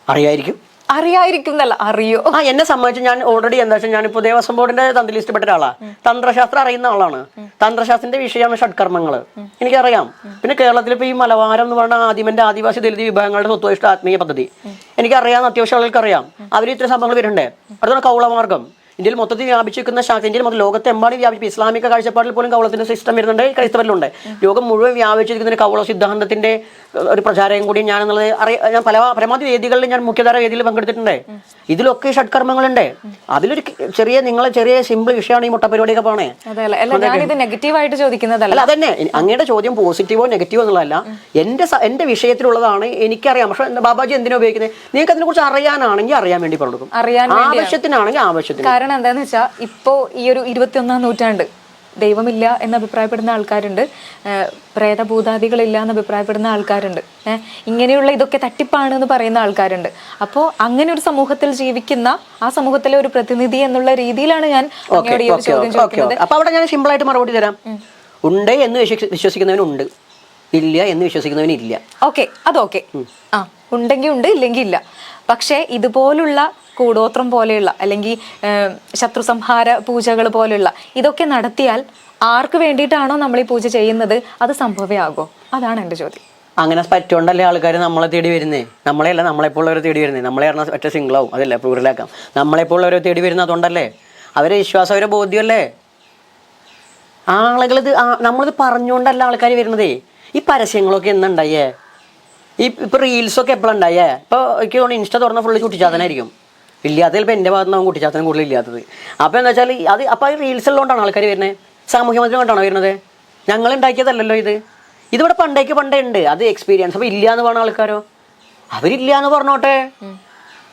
B: അറിയായിരിക്കും. അറിയായിരിക്കും എന്നല്ല, അറിയോ?
A: എന്നെ സംബന്ധിച്ച് ഞാൻ ഓൾറെഡി എന്താ വെച്ചാൽ ഞാനിപ്പോ ദേവസ്വം ബോർഡിന്റെ തന്ത്രി ലിസ്റ്റ് പെട്ട ഒരാളാ. തന്ത്രശാസ്ത്രം അറിയുന്ന ആളാണ്. തന്ത്രശാസ്ത്രത്തിന്റെ വിഷയമാണ് ഷഡ്കർമ്മങ്ങള്, എനിക്കറിയാം. പിന്നെ കേരളത്തിൽ ഇപ്പൊ ഈ മലബാരം എന്ന് പറഞ്ഞ ആദിമന്റെ ആദിവാസി ദലിത് വിഭാഗങ്ങളുടെ സ്വത്വനിഷ്ഠ ആത്മീയ പദ്ധതി എനിക്കറിയാം, അത്യാവശ്യം ആളുകൾക്ക് അറിയാം. അവർ ഇത്ര സംഭവങ്ങൾ വരുന്നുണ്ട്. അടുത്താണ് കൗളമാർഗം. ഇന്ത്യയിൽ മൊത്തത്തിൽ വ്യാപിച്ചിരിക്കുന്ന ശാസ്ത്രം, ഇന്ത്യയിൽ മൊത്തം ലോകത്തെമ്പാടും വ്യാപിച്ചു. ഇസ്ലാമിക കാഴ്ചപ്പാടിൽ പോലും കൗളത്തിന്റെ സിസ്റ്റം വരുന്നുണ്ട്, ക്രൈസ്തവരിലുണ്ട്. ലോകം മുഴുവൻ വ്യാപിച്ചിരിക്കുന്ന കൗള സിദ്ധാന്തത്തിന്റെ ഒരു പ്രചാരം കൂടി ഞാനെന്നുള്ളത് ഞാൻ പരമാവധി വേദികളിൽ ഞാൻ മുഖ്യധാര വേദിയിൽ പങ്കെടുത്തിട്ടുണ്ട്. ഇതിലൊക്കെ ഷഡ്കർമ്മങ്ങളുണ്ട്. അതിലൊരു ചെറിയ സിമ്പിൾ വിഷയമാണ് ഈ മുട്ട പരിപാടിയൊക്കെ പോണേ.
B: നെഗറ്റീവായിട്ട് ചോദിക്കുന്നതല്ല.
A: അല്ല, അതന്നെ അങ്ങയുടെ ചോദ്യം പോസിറ്റീവോ നെഗറ്റീവോ എന്നുള്ളതല്ല. എന്റെ വിഷയത്തിലുള്ളതാണ്, എനിക്കറിയാം. പക്ഷെ ബാബാജി എന്തിനാ ഉപയോഗിക്കുന്നത്? നിങ്ങൾക്ക് അതിനെ കുറിച്ച് അറിയാനാണെങ്കിൽ അറിയാൻ വേണ്ടി പറഞ്ഞു കൊടുക്കും, ആവശ്യത്തിനാണെങ്കിൽ ആവശ്യത്തിന്.
B: കാരണം എന്താന്ന് വെച്ചാൽ ഇപ്പോ ഈ ഒരു 21-ാം നൂറ്റാണ്ട് ദൈവമില്ല എന്ന് അഭിപ്രായപ്പെടുന്ന ആൾക്കാരുണ്ട്, പ്രേതഭൂതാദികളില്ല എന്ന് അഭിപ്രായപ്പെടുന്ന ആൾക്കാരുണ്ട്, ഇങ്ങനെയുള്ള ഇതൊക്കെ തട്ടിപ്പാണ് എന്ന് പറയുന്ന ആൾക്കാരുണ്ട്. അപ്പോൾ അങ്ങനെ ഒരു സമൂഹത്തിൽ ജീവിക്കുന്ന ആ സമൂഹത്തിലെ ഒരു പ്രതിനിധി എന്നുള്ള രീതിയിലാണ് ഞാൻ അങ്ങയോട് ഈ ഒരു ചോദ്യം ചോദിക്കുന്നത്.
A: അപ്പൊ അവിടെ ഞാൻ സിമ്പിൾ ആയിട്ട് മറുപടി തരാം. ഉണ്ട് എന്ന് വിശ്വസിക്കുന്നവനുണ്ട്, ഇല്ല എന്ന് വിശ്വസിക്കുന്നവനില്ല.
B: ഓക്കെ, അതൊക്കെ ഉണ്ടെങ്കിൽ ഉണ്ട്, ഇല്ലെങ്കിൽ ഇല്ല. പക്ഷേ ഇതുപോലുള്ള കൂടോത്രം പോലെയുള്ള അല്ലെങ്കിൽ ശത്രു സംഹാര പൂജകൾ പോലെയുള്ള ഇതൊക്കെ നടത്തിയാൽ ആർക്ക് വേണ്ടിയിട്ടാണോ നമ്മൾ ഈ പൂജ ചെയ്യുന്നത് അത് സംഭവ്യമാകോ? അതാണ് എൻ്റെ ചോദ്യം.
A: അങ്ങനെ പറ്റുകൊണ്ടല്ലേ ആൾക്കാർ നമ്മളെ തേടി വരുന്നേ. നമ്മളെയല്ല, നമ്മളെപ്പോഴുള്ളവരെ തേടി വരുന്നേ. നമ്മളെ പറഞ്ഞാൽ ഒറ്റ സിംഗിളാവും, അതല്ല പ്ലൂറലാക്കാം. നമ്മളെപ്പോഴുള്ളവരെ തേടി വരുന്നത് അതുകൊണ്ടല്ലേ. അവരെ വിശ്വാസം, അവരെ ബോധ്യമല്ലേ. ആളുകളിത് നമ്മളിത് പറഞ്ഞുകൊണ്ടല്ല ആൾക്കാർ വരുന്നതേ. ഈ പരസ്യങ്ങളൊക്കെ എന്നുണ്ടായേ? ഇപ്പൊ റീൽസൊക്കെ എപ്പോഴുണ്ടായേ? ഇപ്പൊ എനിക്ക് തോന്നുന്നു ഇൻസ്റ്റ തുറന്ന ഫുള്ള് ചുട്ടിച്ചാത്തനായിരിക്കും. ഇല്ലാത്തതിൽ ഇപ്പം എൻ്റെ ഭാഗത്ത് നിന്നാവും കുട്ടിച്ചാത്തനും കൂടുതൽ ഇല്ലാത്തത്. അപ്പോൾ എന്താ വെച്ചാൽ അത് അപ്പോൾ ഈ റീൽസ് ഉള്ളതുകൊണ്ടാണ് ആൾക്കാർ വരുന്നത്, സാമൂഹ്യ മാധ്യമം കൊണ്ടാണോ വരുന്നത്? ഞങ്ങൾ ഉണ്ടാക്കിയതല്ലല്ലോ ഇതിവിടെ പണ്ടേ ഉണ്ട്. അത് എക്സ്പീരിയൻസ്. അപ്പോൾ ഇല്ല എന്ന് പറഞ്ഞ ആൾക്കാരോ? അവരില്ല എന്ന് പറഞ്ഞോട്ടെ,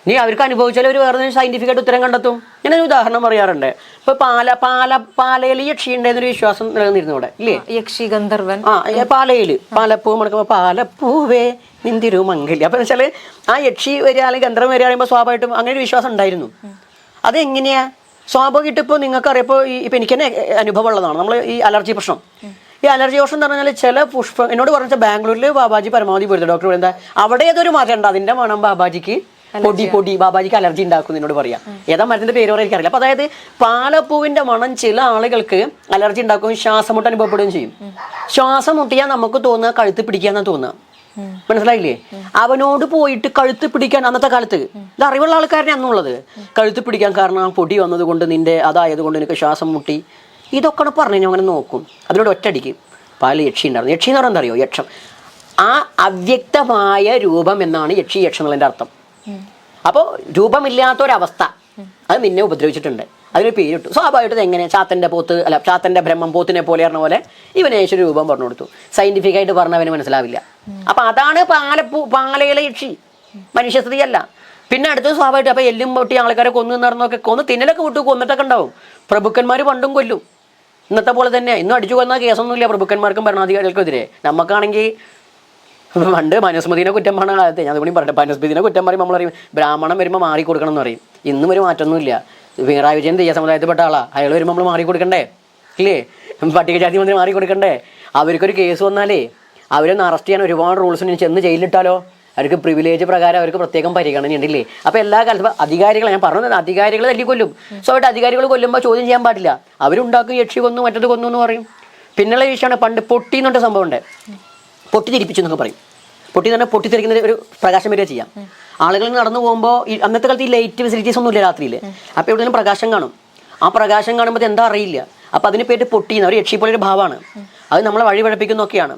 A: നീ അവർക്ക് അനുഭവിച്ചാൽ അവർ വേറെ സയന്റിഫിക് ആയിട്ട് ഉത്തരം കണ്ടെത്തും. ഞാനൊരു ഉദാഹരണം പറയാറുണ്ട്. ഇപ്പൊ പാലയിൽ യക്ഷി ഉണ്ടെന്നൊരു വിശ്വാസം നിലനിന്നിരുന്നു ഇവിടെ, ഇല്ലേ?
B: യക്ഷി ഗന്ധർവൻ.
A: പാലയില് പാലപ്പൂ മടക്കുമ്പോ പാലപ്പൂവേ നിന്തിരു മംഗല്യ. അപ്പൊ വെച്ചാല് ആ യക്ഷി വരിക അല്ലെങ്കിൽ ഗന്ധർവൻ വരിക പറയുമ്പോൾ സ്വാഭാവികമായിട്ടും അങ്ങനെ ഒരു വിശ്വാസം ഉണ്ടായിരുന്നു. അതെങ്ങനെയാ സ്വാഭാവികമായിട്ട്? ഇപ്പോൾ നിങ്ങൾക്ക് അറിയപ്പോൾ ഇപ്പൊ എനിക്ക് തന്നെ അനുഭവം ഉള്ളതാണ്. നമ്മൾ ഈ അലർജി പ്രശ്നം, ഈ അലർജി പ്രശ്നം എന്ന് പറഞ്ഞാൽ ചില പുഷ്പം എന്നോട് പറഞ്ഞാൽ ബാംഗ്ലൂരിൽ ബാബാജി പരമാവധി പോയിരുന്നു. ഡോക്ടർ എന്താ അവിടെ ഏതൊരു മാറ്റം ഉണ്ട്, അതിന്റെ മണം ബാബാജിക്ക് പൊടി ബാബാജിക്ക് അലർജി ഉണ്ടാക്കും എന്നോട് പറയാം. ഏതാ മരത്തിന്റെ പേര് പറയാൻ എനിക്കറിയില്ല. അപ്പൊ അതായത് പാലപ്പൂവിന്റെ മണം ചില ആളുകൾക്ക് അലർജി ഉണ്ടാക്കുകയും ശ്വാസം മുട്ട് അനുഭവപ്പെടുകയും ചെയ്യും. ശ്വാസം മുട്ടിയാൽ നമുക്ക് തോന്നുക കഴുത്ത് പിടിക്കാന്നാ തോന്നുക. മനസ്സിലായില്ലേ? അവനോട് പോയിട്ട് കഴുത്ത് പിടിക്കാൻ അന്നത്തെ കാലത്ത് ഇത് അറിവുള്ള ആൾക്കാരനെ അന്നുള്ളത്. കഴുത്ത് പിടിക്കാൻ കാരണം പൊടി വന്നത് കൊണ്ട് നിന്റെ അതായത് കൊണ്ട് നിനക്ക് ശ്വാസം മുട്ടി, ഇതൊക്കെ പറഞ്ഞു ഞാൻ അങ്ങനെ നോക്കും. അതിനോട് ഒറ്റയടിക്ക് പല യക്ഷി ഉണ്ടായിരുന്നു. യക്ഷി എന്ന് പറഞ്ഞാൽ എന്താ അറിയോ? യക്ഷം, ആ അവ്യക്തമായ രൂപം എന്നാണ് യക്ഷി യക്ഷം എന്നുള്ളതിൻ്റെ അർത്ഥം. അപ്പോൾ രൂപമില്ലാത്തൊരവസ്ഥ അത് നിന്നെ ഉപദ്രവിച്ചിട്ടുണ്ട്, അതിനൊരു പേരിട്ടു. സ്വാഭാവികമായിട്ട് എങ്ങനെ ചാത്തന്റെ ബ്രഹ്മം പോത്തിനെ പോലെ പറഞ്ഞ പോലെ ഇവനേശ്വര രൂപം പറഞ്ഞു കൊടുത്തു. സയന്റിഫിക് ആയിട്ട് പറഞ്ഞവന് മനസ്സിലാവില്ല. അപ്പൊ അതാണ് പാലയിലെ യക്ഷി, മനുഷ്യ സ്ത്രീയല്ല. പിന്നെ അടുത്തത് സ്വാഭാവികമായിട്ട് അപ്പൊ എല്ലും പൊട്ടി ആൾക്കാരെ കൊന്നു നടന്നൊക്കെ തിന്നലൊക്കെ വിട്ടു കൊന്നിട്ടൊക്കെ ഉണ്ടാവും. പ്രഭുക്കന്മാർ പണ്ടും കൊല്ലും, ഇന്നത്തെ പോലെ തന്നെ. ഇന്നും അടിച്ചു കൊന്ന കേസൊന്നുമില്ല പ്രഭുക്കന്മാർക്കും ഭരണാധികാരികൾക്കെതിരെ. നമുക്കാണെങ്കിൽ പണ്ട് മനുസ്മൃതിനെ കുറ്റം പറഞ്ഞ കാലത്ത് ഞാൻ കൂടി പറയട്ടെ, മനുസ്മൃതിനെ കുറ്റം പറയുമ്പോൾ നമ്മൾ പറയും ബ്രാഹ്മണം വരുമ്പോൾ മാറിക്കൊടുക്കണം എന്ന് പറയും. ഇന്നും ഒരു മാറ്റമൊന്നുമില്ല. പിണറായി വിജയൻ തീയ സമുദായത്തിൽപ്പെട്ട ആളാ, അയാൾ വരുമ്പോൾ നമ്മൾ മാറിക്കൊടുക്കണ്ടേ? ഇല്ലേ? പട്ടികജാതി മന്ത്രി മാറിക്കൊടുക്കണ്ടേ? അവർക്കൊരു കേസ് വന്നാലേ അവരൊന്ന് അറസ്റ്റ് ചെയ്യാൻ ഒരുപാട് റൂൾസ് ചെന്ന് ജയിലിലിട്ടാലോ? അവർക്ക് പ്രിവിലേജ് പ്രകാരം അവർക്ക് പ്രത്യേകം പരിഗണന ഉണ്ടല്ലേ? അപ്പോൾ എല്ലാ കാലത്തും അധികാരികളെ ഞാൻ പറഞ്ഞത് അധികാരികൾ തല്ലിക്കൊല്ലും. സോ ആയിട്ട് അധികാരികൾ കൊല്ലുമ്പോൾ ചോദ്യം ചെയ്യാൻ പാടില്ല. അവരുണ്ടാക്കും യക്ഷി കൊന്നു മറ്റത് കൊന്നു എന്ന് പറയും. പിന്നുള്ള വിഷയമാണ് പണ്ട് പൊട്ടി എന്നൊരു സംഭവം ഉണ്ട്. പൊട്ടി തിരിപ്പിച്ചു എന്നൊക്കെ പറയും. പൊട്ടി എന്ന് പറഞ്ഞാൽ പൊട്ടിത്തെറിക്കുന്ന ഒരു പ്രകാശം വരിക ചെയ്യാം. ആളുകൾ നടന്നു പോകുമ്പോൾ അന്നത്തെ കാലത്ത് ഈ ലൈറ്റ് ഫെസിലിറ്റീസ് ഒന്നും ഇല്ല രാത്രിയിൽ. അപ്പോൾ എവിടെയെങ്കിലും പ്രകാശം കാണും. ആ പ്രകാശം കാണുമ്പോൾ എന്താ അറിയില്ല. അപ്പോൾ അതിന് പേര് പൊട്ടിയെന്ന്, ഒരു യക്ഷി പോലെ ഒരു ഭാവമാണ്. അത് നമ്മളെ വഴി പഴപ്പിക്കുന്നൊക്കെയാണ്.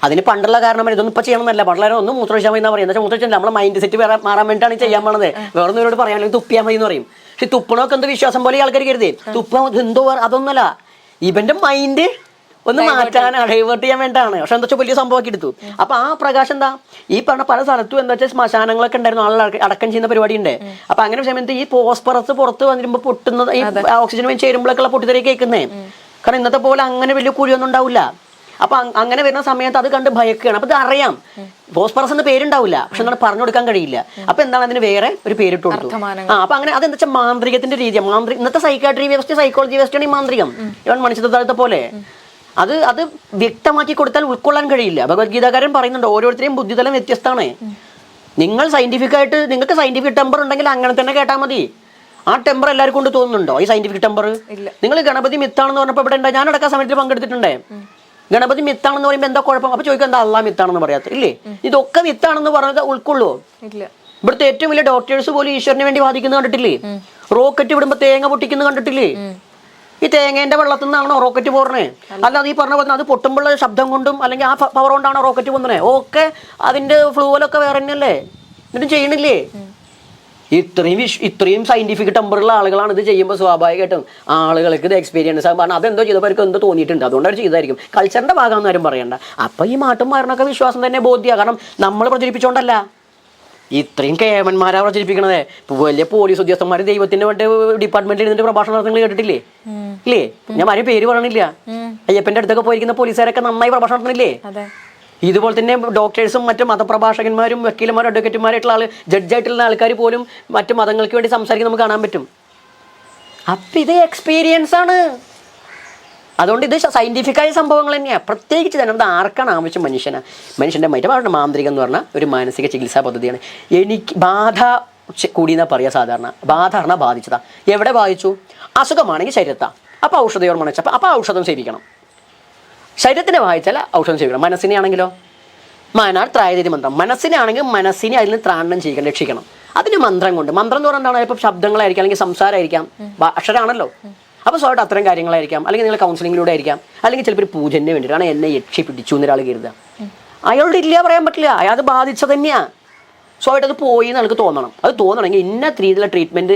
A: അതിന് പണ്ടുള്ള കാരണം ഇതൊന്നും ഇപ്പം ചെയ്യണമെന്നല്ല. പണ്ടുള്ള ഒന്നും മൂത്രമൊഴിച്ചാൽ മതി എന്നാ പറയുന്നത്. പക്ഷേ മൂത്രമൊഴിച്ചാൽ നമ്മളെ മൈൻഡ് സെറ്റ് മാറാൻ വേണ്ടിയിട്ടാണ് ചെയ്യാൻ പോണത്. വേറെ ഒന്നവരോട് പറയാൻ അല്ലെങ്കിൽ തുപ്പിയാൽ മതി എന്ന് പറയും. പക്ഷെ തുപ്പണമൊക്കെ എന്ത് വിശ്വാസം പോലെ ആൾക്കാർ കരുതേ തുപ്പ എന്തോ അതൊന്നുമല്ല, ഇവന്റെ മൈൻഡ് ഒന്ന് മാറ്റാൻ ഡൈവേർട്ട് ചെയ്യാൻ വേണ്ടിയാണ്. പക്ഷെ എന്താ വെച്ചാൽ വലിയ സംഭവമാക്കി എടുത്തു. അപ്പൊ ആ പ്രകാശം എന്താ ഈ പറഞ്ഞ പല സ്ഥലത്തും എന്താ വെച്ചാൽ ശ്മശാനങ്ങളൊക്കെ ഉണ്ടായിരുന്നു, ആളുകൾ അടക്കം ചെയ്യുന്ന പരിപാടി ഉണ്ട്. അപ്പൊ അങ്ങനെ സമയത്ത് ഈ ഫോസ്ഫറസ് പുറത്ത് വന്നിരുമ്പോൾ പൊട്ടുന്നത് ഈ ഓക്സിജൻ വേണ്ടി ചേരുമ്പോഴൊക്കെയുള്ള പൊട്ടിത്തെറി കേൾക്കുന്നേ. കാരണം ഇന്നത്തെ പോലെ അങ്ങനെ വലിയ കുഴിയൊന്നും ഉണ്ടാവില്ല. അപ്പൊ അങ്ങനെ വരുന്ന സമയത്ത് അത് കണ്ട് ഭയക്കുകയാണ്. അപ്പൊ ഇത് അറിയാം ഫോസ്ഫറസ് എന്ന് പേരുണ്ടാവില്ല, പക്ഷെ എന്താണ് പറഞ്ഞു കൊടുക്കാൻ കഴിയില്ല. അപ്പൊ എന്താണ് അതിന് വേറെ ഒരു പേരിട്ട് കൊടുത്തു. അപ്പൊ അങ്ങനെ അതെന്താ വെച്ചാൽ മാന്ത്രികത്തിന്റെ രീതി. ഇന്നത്തെ സൈക്കാട്രി വ്യവസ്ഥ സൈക്കോളജി വ്യവസ്ഥയാണ് ഈ മാന്ത്രികം. ഇവൻ മനുഷ്യത്തെ പോലെ അത് വ്യക്തമാക്കി കൊടുത്താൽ ഉൾക്കൊള്ളാൻ കഴിയില്ല. ഭഗവത്ഗീതാകാരൻ പറയുന്നുണ്ട് ഓരോരുത്തരെയും ബുദ്ധിതലം വ്യത്യസ്തമാണ്. നിങ്ങൾ സയന്റിഫിക്കായിട്ട് നിങ്ങൾക്ക് സയന്റിഫിക് ടെമ്പർ ഉണ്ടെങ്കിൽ അങ്ങനെ തന്നെ കേട്ടാൽ മതി. ആ ടെമ്പർ എല്ലാവർക്കും കൊണ്ട് തോന്നുന്നുണ്ടോ ഈ സയന്റിഫിക് ടെമ്പർ? നിങ്ങൾ ഗണപതി മിത്താണെന്ന് പറഞ്ഞപ്പോൾ ഇവിടെ ഉണ്ട്, ഞാൻ അടക്കം സമയത്തിൽ പങ്കെടുത്തിട്ടുണ്ടേ. ഗണപതി മിത്താണെന്ന് പറയുമ്പോൾ എന്താ കുഴപ്പം? അപ്പൊ ചോദിക്കുക എന്താ അള്ളാഹ് മിത്താണെന്ന് പറയാത്ത? ഇല്ലേ, ഇതൊക്കെ മിത്താണെന്ന് പറഞ്ഞത് ഉൾക്കൊള്ളൂ. ഇവിടുത്തെ ഏറ്റവും വലിയ ഡോക്ടേഴ്സ് പോലും ഈശ്വരന് വേണ്ടി വാദിക്കുന്നത് കണ്ടിട്ടില്ലേ? റോക്കറ്റ് വിടുമ്പോ തേങ്ങ പൊട്ടിക്കുന്നത് കണ്ടിട്ടില്ലേ? ഈ തേങ്ങേന്റെ വെള്ളത്തിൽ നിന്നാണോ റോക്കറ്റ് പോരണേ? അല്ലാതെ ഈ പറഞ്ഞ പോലെ അത് പൊട്ടുമ്പോഴുള്ള ശബ്ദം കൊണ്ടും അല്ലെങ്കിൽ ആ പവർ കൊണ്ടാണോ റോക്കറ്റ് പോകുന്നത്? ഓക്കെ, അതിന്റെ ഫ്ലൂവലൊക്കെ വേറെ തന്നെയല്ലേ, എന്നിട്ട് ചെയ്യണില്ലേ? ഇത്രയും സയന്റിഫിക് ടെമ്പറുള്ള ആളുകളാണ് ഇത് ചെയ്യുമ്പോൾ സ്വാഭാവികമായിട്ടും ആളുകൾക്ക് ഇത് എക്സ്പീരിയൻസ് ആകും. കാരണം അതെന്തോ ചെയ്തപ്പോൾ അവർക്ക് എന്തോ തോന്നിയിട്ടുണ്ട്, അതുകൊണ്ട് അവർ ചെയ്തായിരിക്കും. കൾച്ചറിന്റെ ഭാഗമെന്ന് ആരും പറയണ്ട. അപ്പൊ ഈ മാട്ടും മാറിനൊക്കെ വിശ്വാസം തന്നെ ബോധ്യമാണ്. കാരണം നമ്മൾ പ്രചരിപ്പിച്ചോണ്ടല്ല, ഇത്രയും കേമന്മാരാ പ്രചരിപ്പിക്കണത്. വലിയ പോലീസ് ഉദ്യോഗസ്ഥന്മാർ ദൈവത്തിന്റെ വേണ്ടി ഡിപ്പാർട്ട്മെന്റിൽ ഇരുന്നിട്ട് പ്രഭാഷണം നടത്തുന്നത് കേട്ടിട്ടില്ലേ? ഇല്ലേ, ഞാൻ ആരും പേര് പറയണില്ല. അയ്യപ്പന്റെ അടുത്തൊക്കെ പോയിരിക്കുന്ന പോലീസുകാരൊക്കെ നന്നായി പ്രഭാഷണം നടത്തുന്നില്ലേ? ഇതുപോലെ തന്നെ ഡോക്ടേഴ്സും മറ്റു മതപ്രഭാഷകന്മാരും വക്കീലന്മാരും അഡ്വക്കേറ്റുമാരായിട്ടുള്ള ജഡ്ജായിട്ടുള്ള ആൾക്കാർ പോലും മറ്റു മതങ്ങൾക്ക് വേണ്ടി സംസാരിക്കാൻ നമുക്ക് കാണാൻ പറ്റും. അപ്പം ഇത് എക്സ്പീരിയൻസ് ആണ്. അതുകൊണ്ട് ഇത് സയന്റിഫിക്കായ സംഭവങ്ങൾ തന്നെയാണ്. പ്രത്യേകിച്ച് തന്നെ അത് ആർക്കാണ് ആവശ്യം? മനുഷ്യൻ്റെ മറ്റേ മാന്ത്രികം എന്ന് പറഞ്ഞാൽ ഒരു മാനസിക ചികിത്സാ പദ്ധതിയാണ്. എനിക്ക് ബാധ കൂടിയെന്നാ പറയുക സാധാരണ. ബാധ പറഞ്ഞാൽ ബാധിച്ചതാ. എവിടെ ബാധിച്ചു? അസുഖമാണെങ്കിൽ ശരീരത്താ, അപ്പോൾ ഔഷധയോട് മണിച്ചപ്പോൾ അപ്പോൾ ഔഷധം സേവിക്കണം. ശരീരത്തിനെ വായിച്ചാൽ ഔഷധം ചെയ്യണം. മനസ്സിനെ ആണെങ്കിലോ മാനാർ ത്രായതി മന്ത്രം. മനസ്സിനാണെങ്കിൽ മനസ്സിനെ അതിൽ നിന്ന് ത്രാണം ചെയ്യിക്കണം, രക്ഷിക്കണം. അതിന് മന്ത്രം കൊണ്ട്. മന്ത്രം എന്ന് പറഞ്ഞാൽ എന്താണ്? ഇപ്പോൾ ശബ്ദങ്ങളായിരിക്കാം, അല്ലെങ്കിൽ സംസാരമായിരിക്കാം, അക്ഷരമാണല്ലോ. അപ്പോൾ സ്വയം അത്തരം കാര്യങ്ങളായിരിക്കാം, അല്ലെങ്കിൽ നിങ്ങൾ കൗൺസിലിങ്ങിലൂടെ ആയിരിക്കാം, അല്ലെങ്കിൽ ചിലപ്പോൾ ഒരു പൂജന് വേണ്ടിയിട്ടാണ് എന്നെ യക്ഷി പിടിച്ചു എന്നൊരാൾ കരുതുക. അയാളുടെ ഇല്ല പറയാൻ പറ്റില്ല, അയാൾ ബാധിച്ചത് തന്നെയാണ്. സ്വയമായിട്ട് അത് പോയി എന്ന് എനിക്ക് തോന്നണം. അത് തോന്നണമെങ്കിൽ ഇന്ന രീതിയിലുള്ള ട്രീറ്റ്മെന്റ്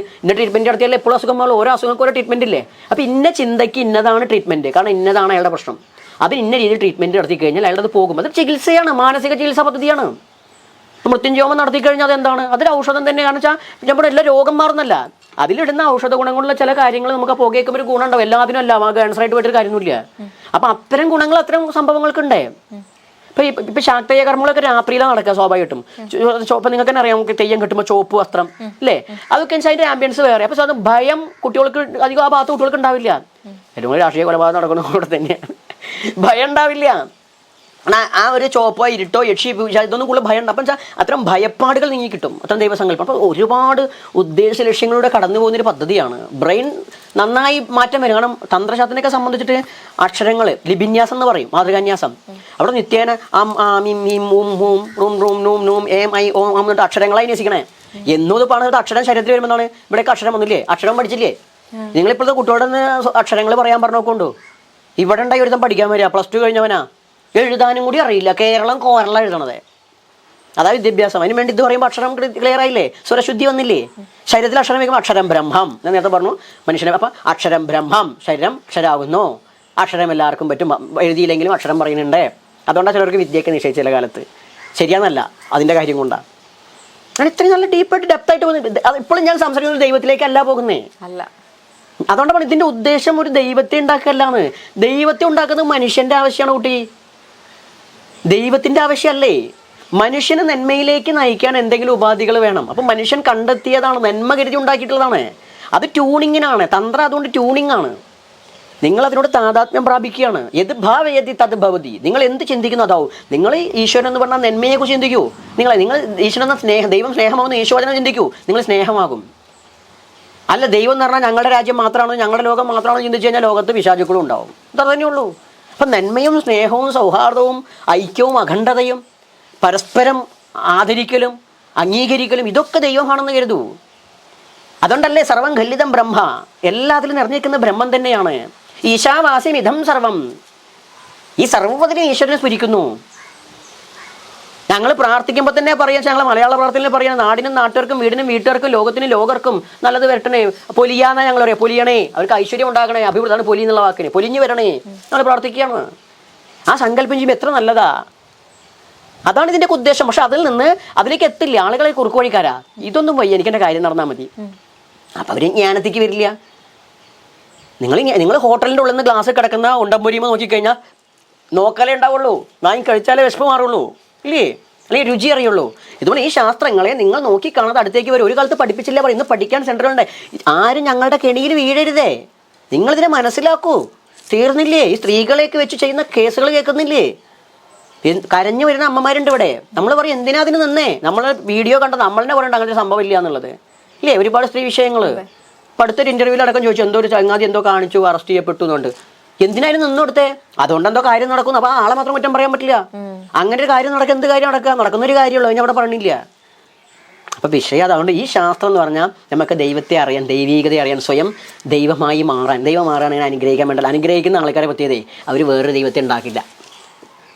A: നടത്തിയാൽ എപ്പോഴും അസുഖങ്ങൾ ഓരോ അസുഖങ്ങൾക്ക് ഓരോ ട്രീറ്റ്മെന്റ് ഇല്ലേ? അപ്പോൾ ഇന്ന ചിന്തയ്ക്ക് ഇന്നതാണ് ട്രീറ്റ്മെന്റ്, കാരണം ഇന്നതാണ് അയാളുടെ പ്രശ്നം. അതിന് ഇന്ന രീതിയിൽ ട്രീറ്റ്മെന്റ് നടത്തി കഴിഞ്ഞാൽ അയാളത് പോകും. അത് ചികിത്സയാണ്, മാനസിക ചികിത്സാ പദ്ധതിയാണ്. മൃത്യുഞ്ജോമം നടത്തി കഴിഞ്ഞാൽ അതെന്താണ്? അതൊരു ഔഷധം തന്നെയാണ്. വെച്ചാൽ നമ്മുടെ എല്ലാ രോഗം മാറുന്നല്ല, അതിലിടുന്ന ഔഷധ ഗുണങ്ങളുള്ള ചില കാര്യങ്ങൾ നമുക്ക് പുകയ്ക്കുമ്പോൾ ഒരു ഗുണം ഉണ്ടാവും. എല്ലാത്തിനും അല്ല ക്യാൻസറായിട്ട് പോയിട്ടൊരു കാര്യമൊന്നുമില്ല. അപ്പം അത്തരം ഗുണങ്ങൾ അത്തരം സംഭവങ്ങൾക്കുണ്ടേ. ഇപ്പൊ ശാക്തേയ കർമ്മങ്ങളൊക്കെ രാത്രിയിലാണ് നടക്കുക സ്വാഭാവികമായിട്ടും. ഇപ്പൊ നിങ്ങൾക്ക് തന്നെ അറിയാം, തെയ്യം കിട്ടുമ്പോൾ ചുവപ്പ് വസ്ത്രം അല്ലേ, അതൊക്കെ അതിന്റെ ആംബിയൻസ് വേറെ. അപ്പൊ അത് ഭയം കുട്ടികൾക്ക് അധികം ആ ഭാഗത്ത് കുട്ടികൾക്ക് ഉണ്ടാവില്ല. ഏറ്റവും രാഷ്ട്രീയ കൊലപാതകം നടക്കുന്ന കൂടെ തന്നെയാണ്, ഭയം ഉണ്ടാവില്ല. ആ ഒരു ചോപ്പോ ഇരുട്ടോ യക്ഷി ഇതൊന്നും കൂടുതൽ ഭയം ഉണ്ട്. അപ്പം അത്തരം ഭയപ്പാടുകൾ നീങ്ങി കിട്ടും, അത്തരം ദൈവസങ്കല്പം. അപ്പോൾ ഒരുപാട് ഉദ്ദേശ ലക്ഷ്യങ്ങളിലൂടെ കടന്നു പോകുന്നൊരു പദ്ധതിയാണ്. ബ്രെയിൻ നന്നായി മാറ്റം വരും. കാരണം തന്ത്രശാസ്ത്രത്തിനൊക്കെ സംബന്ധിച്ചിട്ട് അക്ഷരങ്ങൾ ലിപിന്യാസം എന്ന് പറയും, മാതൃകാന്യാസം. അവിടെ നിത്യേന അം ആം മീം ഊം ഹൂം റൂം റൂം നൂം നൂം ഏം ഐ ഓം എന്നിട്ട് അക്ഷരങ്ങളായി ന്യസിക്കണേ. എന്നൂത് പറഞ്ഞിട്ട് അക്ഷരം ശരീരത്തിൽ വരുമ്പോഴാണ്. ഇവിടെയൊക്കെ അക്ഷരം ഒന്നുമില്ലേ? അക്ഷരം പഠിച്ചില്ലേ? നിങ്ങളിപ്പോഴത്തെ കുട്ടിയോടൊന്ന് അക്ഷരങ്ങൾ പറയാൻ പറഞ്ഞോക്കൊണ്ടു. ഇവിടെ ഉണ്ടായി ഒരുത്തം പഠിക്കാൻ വരിക, +2 കഴിഞ്ഞവനാ, എഴുതാനും കൂടി അറിയില്ല, കേരളം കോരള എഴുതണത്. അതായത് വിദ്യാഭ്യാസം. അതിന് വേണ്ടി ഇത് പറയുമ്പോൾ അക്ഷരം ക്ലിയർ ആയില്ലേ, സ്വരശുദ്ധി വന്നില്ലേ? ശരീരത്തിൽ അക്ഷരം വയ്ക്കുമ്പോൾ അക്ഷരം ബ്രഹ്മം. ഞാൻ നേരത്തെ പറഞ്ഞു മനുഷ്യനെ. അപ്പം അക്ഷരം ബ്രഹ്മം, ശരീരം അക്ഷരാകുന്നു. അക്ഷരം എല്ലാവർക്കും പറ്റും, എഴുതിയില്ലെങ്കിലും അക്ഷരം പറയുന്നുണ്ട്. അതുകൊണ്ടാണ് ചിലർക്ക് വിദ്യയൊക്കെ നിശ്ചയിച്ച ചില കാലത്ത്. ശരിയാന്നല്ല, അതിൻ്റെ കാര്യം കൊണ്ടാണ്. ഞാൻ ഇത്രയും നല്ല ഡീപ്പായിട്ട് ഡെപ്തായിട്ട് പോകുന്നത്. ഇപ്പോഴും ഞാൻ സംസാരിക്കുന്നത് ദൈവത്തിലേക്കല്ല പോകുന്നേ, അല്ല. അതുകൊണ്ട് പറഞ്ഞ ഇതിൻ്റെ ഉദ്ദേശം ഒരു ദൈവത്തെ ഉണ്ടാക്കലാണ്. ദൈവത്തെ ഉണ്ടാക്കുന്നത് മനുഷ്യൻ്റെ ആവശ്യമാണ് കുട്ടി, ദൈവത്തിൻ്റെ ആവശ്യമല്ലേ. മനുഷ്യന് നന്മയിലേക്ക് നയിക്കാൻ എന്തെങ്കിലും ഉപാധികൾ വേണം. അപ്പം മനുഷ്യൻ കണ്ടെത്തിയതാണ്, നന്മ കരുതി ഉണ്ടാക്കിയിട്ടുള്ളതാണ്. അത് ട്യൂണിങ്ങിനാണ്. തന്ത്രം അതുകൊണ്ട് ട്യൂണിങ് ആണ്. നിങ്ങൾ അതിനോട് താതാത്മ്യം പ്രാപിക്കുകയാണ്. യത് ഭാവയതി തത് ഭവതി. നിങ്ങൾ എന്ത് ചിന്തിക്കുന്നു അതാവും. നിങ്ങൾ ഈശ്വരൻ എന്ന് പറഞ്ഞാൽ നന്മയെക്കുറിച്ച് ചിന്തിക്കൂ. നിങ്ങൾ ഈശ്വരൻ എന്ന സ്നേഹം, ദൈവം സ്നേഹമാകുന്ന ഈശ്വരനെ ചിന്തിക്കൂ, നിങ്ങൾ സ്നേഹമാകും. അല്ല ദൈവം എന്ന് പറഞ്ഞാൽ ഞങ്ങളുടെ രാജ്യം മാത്രമാണോ, ഞങ്ങളുടെ ലോകം മാത്രമാണോ ചിന്തിച്ചു കഴിഞ്ഞാൽ ലോകത്ത് പിശാചുക്കളും ഉണ്ടാവും. അത് തന്നെയുള്ളൂ. അപ്പം നന്മയും സ്നേഹവും സൗഹാർദ്ദവും ഐക്യവും അഖണ്ഡതയും പരസ്പരം ആദരിക്കലും അംഗീകരിക്കലും ഇതൊക്കെ ദൈവമാണെന്ന് കരുതൂ. അതുകൊണ്ടല്ലേ സർവം ഖല്ലിതം ബ്രഹ്മ, എല്ലാത്തിലും നിറഞ്ഞിരിക്കുന്ന ബ്രഹ്മം തന്നെയാണ്. ഈശാവാസ്യം ഇതം സർവം. ഈ സർവ്വതിനെ ഈശ്വരനെ സ്മരിക്കുന്നു. ഞങ്ങൾ പ്രാർത്ഥിക്കുമ്പോൾ തന്നെ പറയാം, ഞങ്ങൾ മലയാള പ്രാർത്ഥനയിൽ പറയാം, നാടിനും നാട്ടുകാർക്കും വീടിനും വീട്ടുകാർക്കും ലോകത്തിനും ലോകർക്കും നല്ലത് വരട്ടണേ. പൊലിയാന്നാ ഞങ്ങൾ പറയാം, പൊലിയണേ, അവർക്ക് ഐശ്വര്യം ഉണ്ടാക്കണേ, അഭിവൃദ്ധിയാണ് പൊലി എന്നുള്ള വാക്കിന്, പൊലിഞ്ഞു വരണേ ഞങ്ങൾ പ്രാർത്ഥിക്കുകയാണ്. ആ സങ്കല്പം ചെയ്യുമ്പോൾ എത്ര നല്ലതാ. അതാണ് ഇതിൻ്റെ ഉദ്ദേശം. പക്ഷെ അതിൽ നിന്ന് അതിലേക്ക് എത്തില്ല, ആളുകളെ കുറുക്കു വഴിക്കാരാ. ഇതൊന്നും വയ്യ, എനിക്കെൻ്റെ കാര്യം നടന്നാൽ മതി. അപ്പം അവർ ജ്ഞാനത്തേക്ക് വരില്ല. നിങ്ങൾ ഹോട്ടലിൻ്റെ ഉള്ളിൽ നിന്ന് ഗ്ലാസ് കിടക്കുന്ന ഉണ്ടംപൊരിയുമ്പോൾ നോക്കിക്കഴിഞ്ഞാൽ നോക്കാലേ ഉണ്ടാവുള്ളൂ, വാങ്ങി കഴിച്ചാലേ വിശപ്പ് മാറുള്ളൂ, ഇല്ലേ? അല്ലെങ്കിൽ രുചി അറിയുള്ളൂ. ഇതുപോലെ ഈ ശാസ്ത്രങ്ങളെ നിങ്ങൾ നോക്കിക്കാണാതെ അടുത്തേക്ക് വരും. ഒരു കാലത്ത് പഠിപ്പിച്ചില്ല പറയും, ഇന്ന് പഠിക്കാൻ സെൻ്ററുണ്ട്. ആരും ഞങ്ങളുടെ കെണിയിൽ വീഴരുതേ, നിങ്ങളിതിനെ മനസ്സിലാക്കൂ. തീർന്നില്ലേ? ഈ സ്ത്രീകളെയൊക്കെ വെച്ച് ചെയ്യുന്ന കേസുകൾ കേൾക്കുന്നില്ലേ? കരഞ്ഞു വരുന്ന അമ്മമാരുണ്ട് ഇവിടെ. നമ്മൾ പറയും എന്തിനാ അതിന് നിന്നേ, നമ്മൾ വീഡിയോ കണ്ട നമ്മൾ തന്നെ പറയണ്ട അങ്ങനെ ഒരു സംഭവം ഇല്ല എന്നുള്ളത് ഇല്ലേ. ഒരുപാട് സ്ത്രീ വിഷയങ്ങൾ ഇപ്പം അടുത്തൊരു ഇന്റർവ്യൂവിൽ അടക്കം ചോദിച്ചു, എന്തോ ഒരു ചങ്ങാതി എന്തോ കാണിച്ചു അറസ്റ്റ് ചെയ്യപ്പെട്ടു എന്നുണ്ട്. എന്തിനായാലും നിന്ന് കൊടുത്തേ, അതുകൊണ്ട് എന്തോ കാര്യം നടക്കുന്നു. അപ്പൊ ആളെ മാത്രം കുറ്റം പറയാൻ പറ്റില്ല. അങ്ങനെ ഒരു കാര്യം നടക്കുക, എന്ത് കാര്യം നടക്കുന്ന ഒരു കാര്യമുള്ളൂ, അതിന് അവിടെ പറഞ്ഞില്ല. അപ്പൊ വിഷയം അതുകൊണ്ട് ഈ ശാസ്ത്രം എന്ന് പറഞ്ഞാൽ നമുക്ക് ദൈവത്തെ അറിയാൻ, ദൈവീകതയെ അറിയാൻ, സ്വയം ദൈവമായി മാറാൻ. ദൈവം മാറാണെങ്കിൽ അനുഗ്രഹിക്കാൻ വേണ്ടല്ലോ. അനുഗ്രഹിക്കുന്ന ആൾക്കാരെ പറ്റിയതേ അവർ വേറൊരു ദൈവത്തെ ഉണ്ടാക്കില്ല.